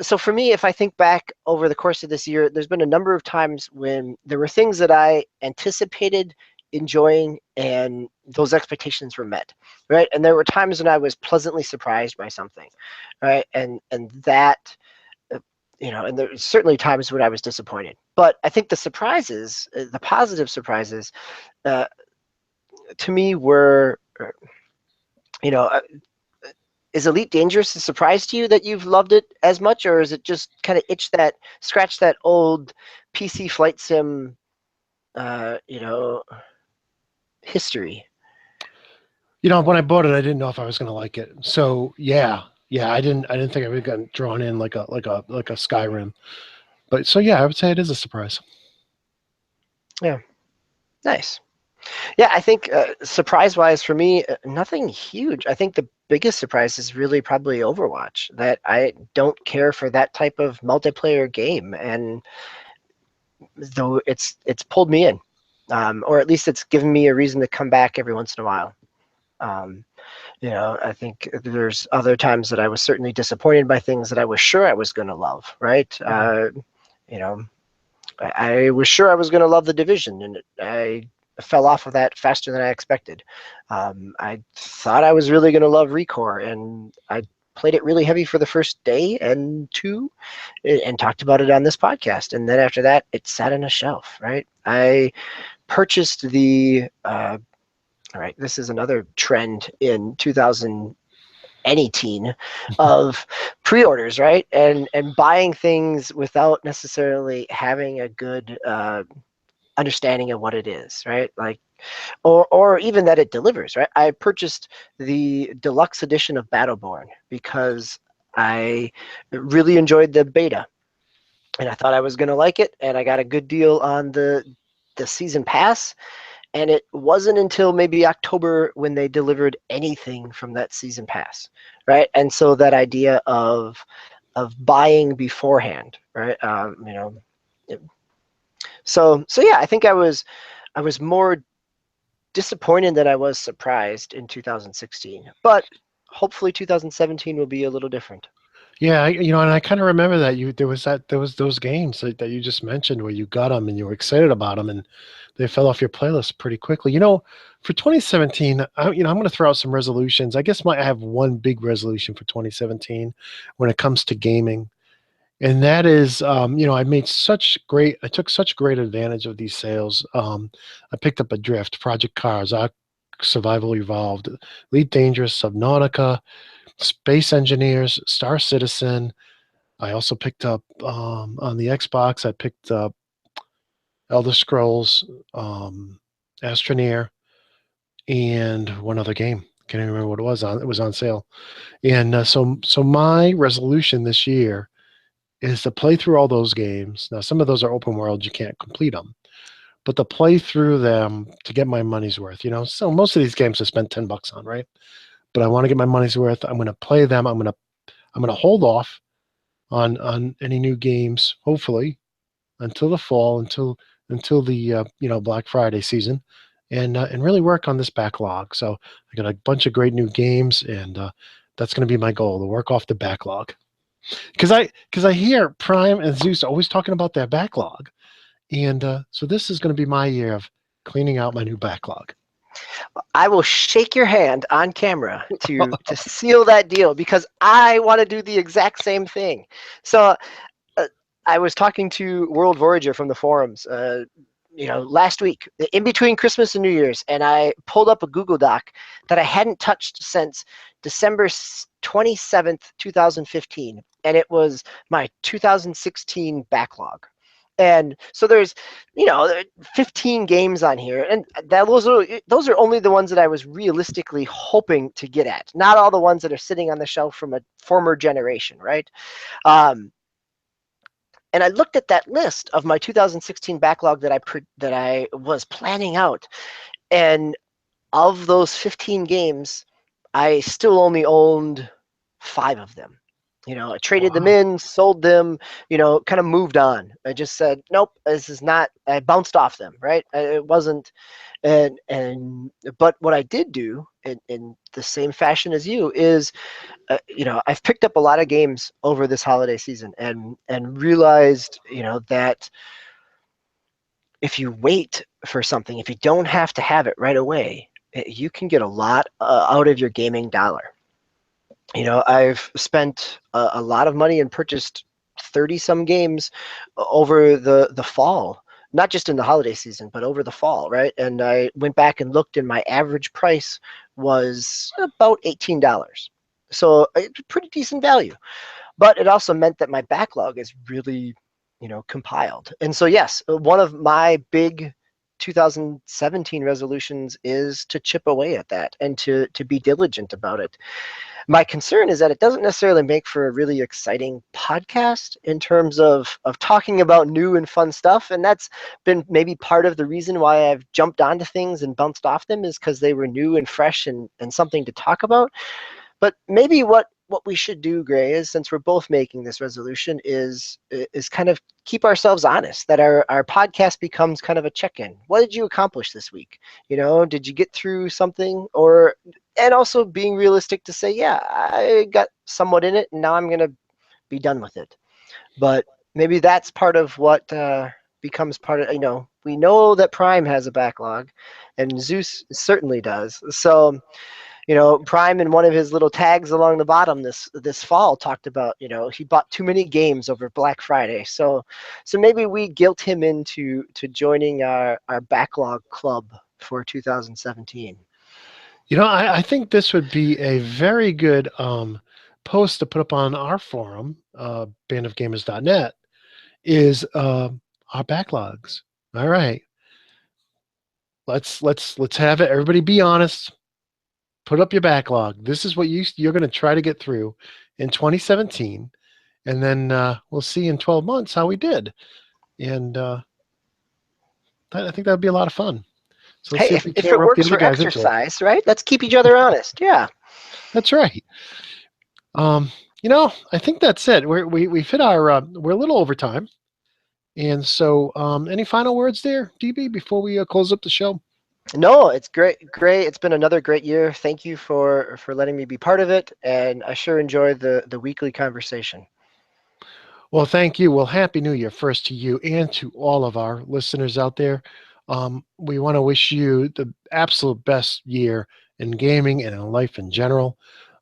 S2: so for me, if I think back over the course of this year, there's been a number of times when there were things that I anticipated enjoying and those expectations were met, right? And there were times when I was pleasantly surprised by something, right? And that and there's certainly times when I was disappointed. But I think the surprises, the positive surprises, uh, to me were, you know, uh, is Elite Dangerous a surprise to you that you've loved it as much, or is it just kind of scratch that old PC flight sim, uh, you know, history?
S1: When I bought it, I didn't know if I was going to like it. So yeah, I didn't think I would get drawn in like a Skyrim. But so yeah, I would say it is a surprise.
S2: Yeah, nice. Yeah, I think surprise-wise for me, nothing huge. I think the biggest surprise is really probably Overwatch. That I don't care for that type of multiplayer game, and though it's pulled me in, or at least it's given me a reason to come back every once in a while. Um, I think there's other times that I was certainly disappointed by things that I was sure I was going to love. Right? You know, I was sure I was going to love The Division, and I fell off of that faster than I expected. I thought I was really going to love Recore, and I played it really heavy for the first day and two, and talked about it on this podcast. And then after that, it sat on a shelf. Right? I purchased the. All right, this is another trend in 2018 of pre-orders, right? And buying things without necessarily having a good understanding of what it is, right? Like, or even that it delivers, right? I purchased the deluxe edition of Battleborn because I really enjoyed the beta, and I thought I was going to like it, and I got a good deal on the season pass. And it wasn't until maybe October when they delivered anything from that season pass, right? And so that idea of buying beforehand, right? So yeah, I think I was more disappointed than I was surprised in 2016, but hopefully 2017 will be a little different.
S1: Yeah, and I kind of remember that there was those games that you just mentioned where you got them and you were excited about them and they fell off your playlist pretty quickly. For 2017, I'm going to throw out some resolutions. I guess I have one big resolution for 2017 when it comes to gaming, and that is, I took such great advantage of these sales. I picked up Adrift, Project Cars, Ark Survival Evolved, Elite Dangerous, Subnautica, Space Engineers, Star Citizen. I also picked up on the Xbox. I picked up Elder Scrolls, Astroneer, and one other game. Can't even remember what it was on. It was on sale, and so my resolution this year is to play through all those games. Now, some of those are open world; you can't complete them, but to play through them to get my money's worth. So most of these games I spent $10 on, right? But I want to get my money's worth. I'm going to play them. I'm going to hold off on any new games, hopefully, until the fall, until the Black Friday season, and really work on this backlog. So I got a bunch of great new games, and that's going to be my goal, to work off the backlog. Because I hear Prime and Zeus always talking about their backlog, and so this is going to be my year of cleaning out my new backlog.
S2: I will shake your hand on camera to seal that deal because I want to do the exact same thing. So I was talking to World Voyager from the forums, last week, in between Christmas and New Year's, and I pulled up a Google Doc that I hadn't touched since December 27th, 2015, and it was my 2016 backlog. And so there's, 15 games on here, and those are only the ones that I was realistically hoping to get at, not all the ones that are sitting on the shelf from a former generation, right? And I looked at that list of my 2016 backlog that I was planning out, and of those 15 games, I still only owned 5 of them. I traded them
S1: Wow.
S2: in, sold them, kind of moved on. I just said, nope, this is not. I bounced off them, right? It wasn't, but what I did do in the same fashion as you is, I've picked up a lot of games over this holiday season and realized, that if you wait for something, if you don't have to have it right away, you can get a lot out of your gaming dollar. I've spent a lot of money and purchased 30 some games over the fall, not just in the holiday season, but over the fall, right? And I went back and looked, and my average price was about $18. So it's pretty decent value. But it also meant that my backlog is really, compiled. And so, yes, one of my big 2017 resolutions is to chip away at that and to be diligent about it. My concern is that it doesn't necessarily make for a really exciting podcast in terms of talking about new and fun stuff. And that's been maybe part of the reason why I've jumped onto things and bounced off them, is because they were new and fresh and something to talk about. But maybe what we should do, Gray, is, since we're both making this resolution, is kind of keep ourselves honest, that our podcast becomes kind of a check-in. What did you accomplish this week? Did you get through something? And also being realistic to say, yeah, I got somewhat in it, and now I'm going to be done with it. But maybe that's part of what becomes part of, we know that Prime has a backlog, and Zeus certainly does. So, Prime, in one of his little tags along the bottom this fall, talked about, he bought too many games over Black Friday. So maybe we guilt him into joining our backlog club for 2017.
S1: I think this would be a very good post to put up on our forum, bandofgamers.net, is our backlogs. All right. Let's have it. Everybody be honest. Put up your backlog. This is what you're going to try to get through in 2017, and then we'll see in 12 months how we did. And I think that would be a lot of fun. So let's
S2: Hey,
S1: see if
S2: if,
S1: we
S2: if
S1: can't
S2: it
S1: rope the
S2: works
S1: other
S2: for
S1: guys into it.
S2: exercise, right? Let's keep each other honest. Yeah.
S1: That's right. Um, I think that's it. We've hit our we're a little over time, and so any final words there, DB, before we close up the show?
S2: No, it's great. Great. It's been another great year. Thank you for letting me be part of it, and I sure enjoyed the weekly conversation.
S1: Well, thank you. Well, Happy New Year first to you and to all of our listeners out there. We want to wish you the absolute best year in gaming and in life in general.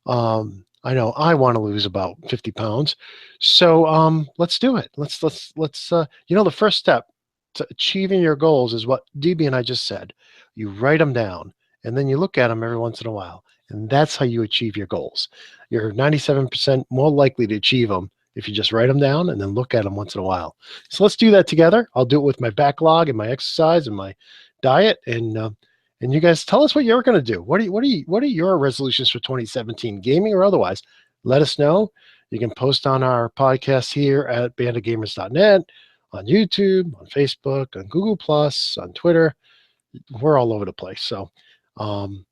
S1: I know I want to lose about 50 pounds, so let's do it. Let's. The first step to achieving your goals is what DB and I just said. You write them down, and then you look at them every once in a while, and that's how you achieve your goals. You're 97% more likely to achieve them if you just write them down and then look at them once in a while. So let's do that together. I'll do it with my backlog and my exercise and my diet, and you guys tell us what you're going to do. What are your resolutions for 2017, gaming or otherwise? Let us know. You can post on our podcast here at bandofgamers.net, on YouTube, on Facebook, on Google Plus, on Twitter. We're all over the place. So um,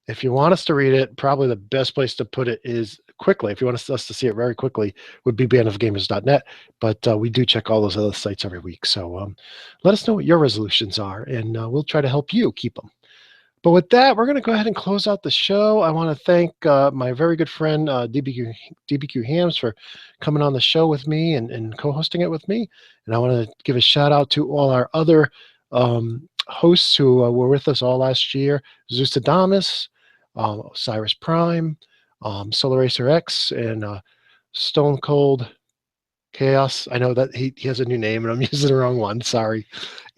S1: if you want us to read it, probably the best place to put it is quickly. If you want us to see it very quickly, would be bandofgamers.net. But we do check all those other sites every week. So let us know what your resolutions are, and we'll try to help you keep them. But with that, we're going to go ahead and close out the show. I want to thank my very good friend DBQ Hams for coming on the show with me and co-hosting it with me. And I want to give a shout out to all our other hosts who were with us all last year: Zeus Adamus, Cyrus Prime, Solar Racer X, and Stone Cold Chaos. I know that he has a new name, and I'm using the wrong one. Sorry.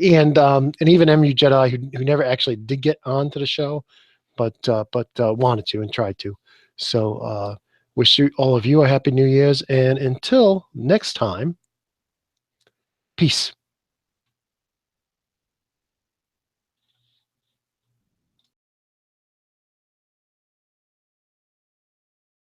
S1: And even MU Jedi, who never actually did get onto the show, but wanted to and tried to. So wish all of you a happy New Year's, and until next time, peace.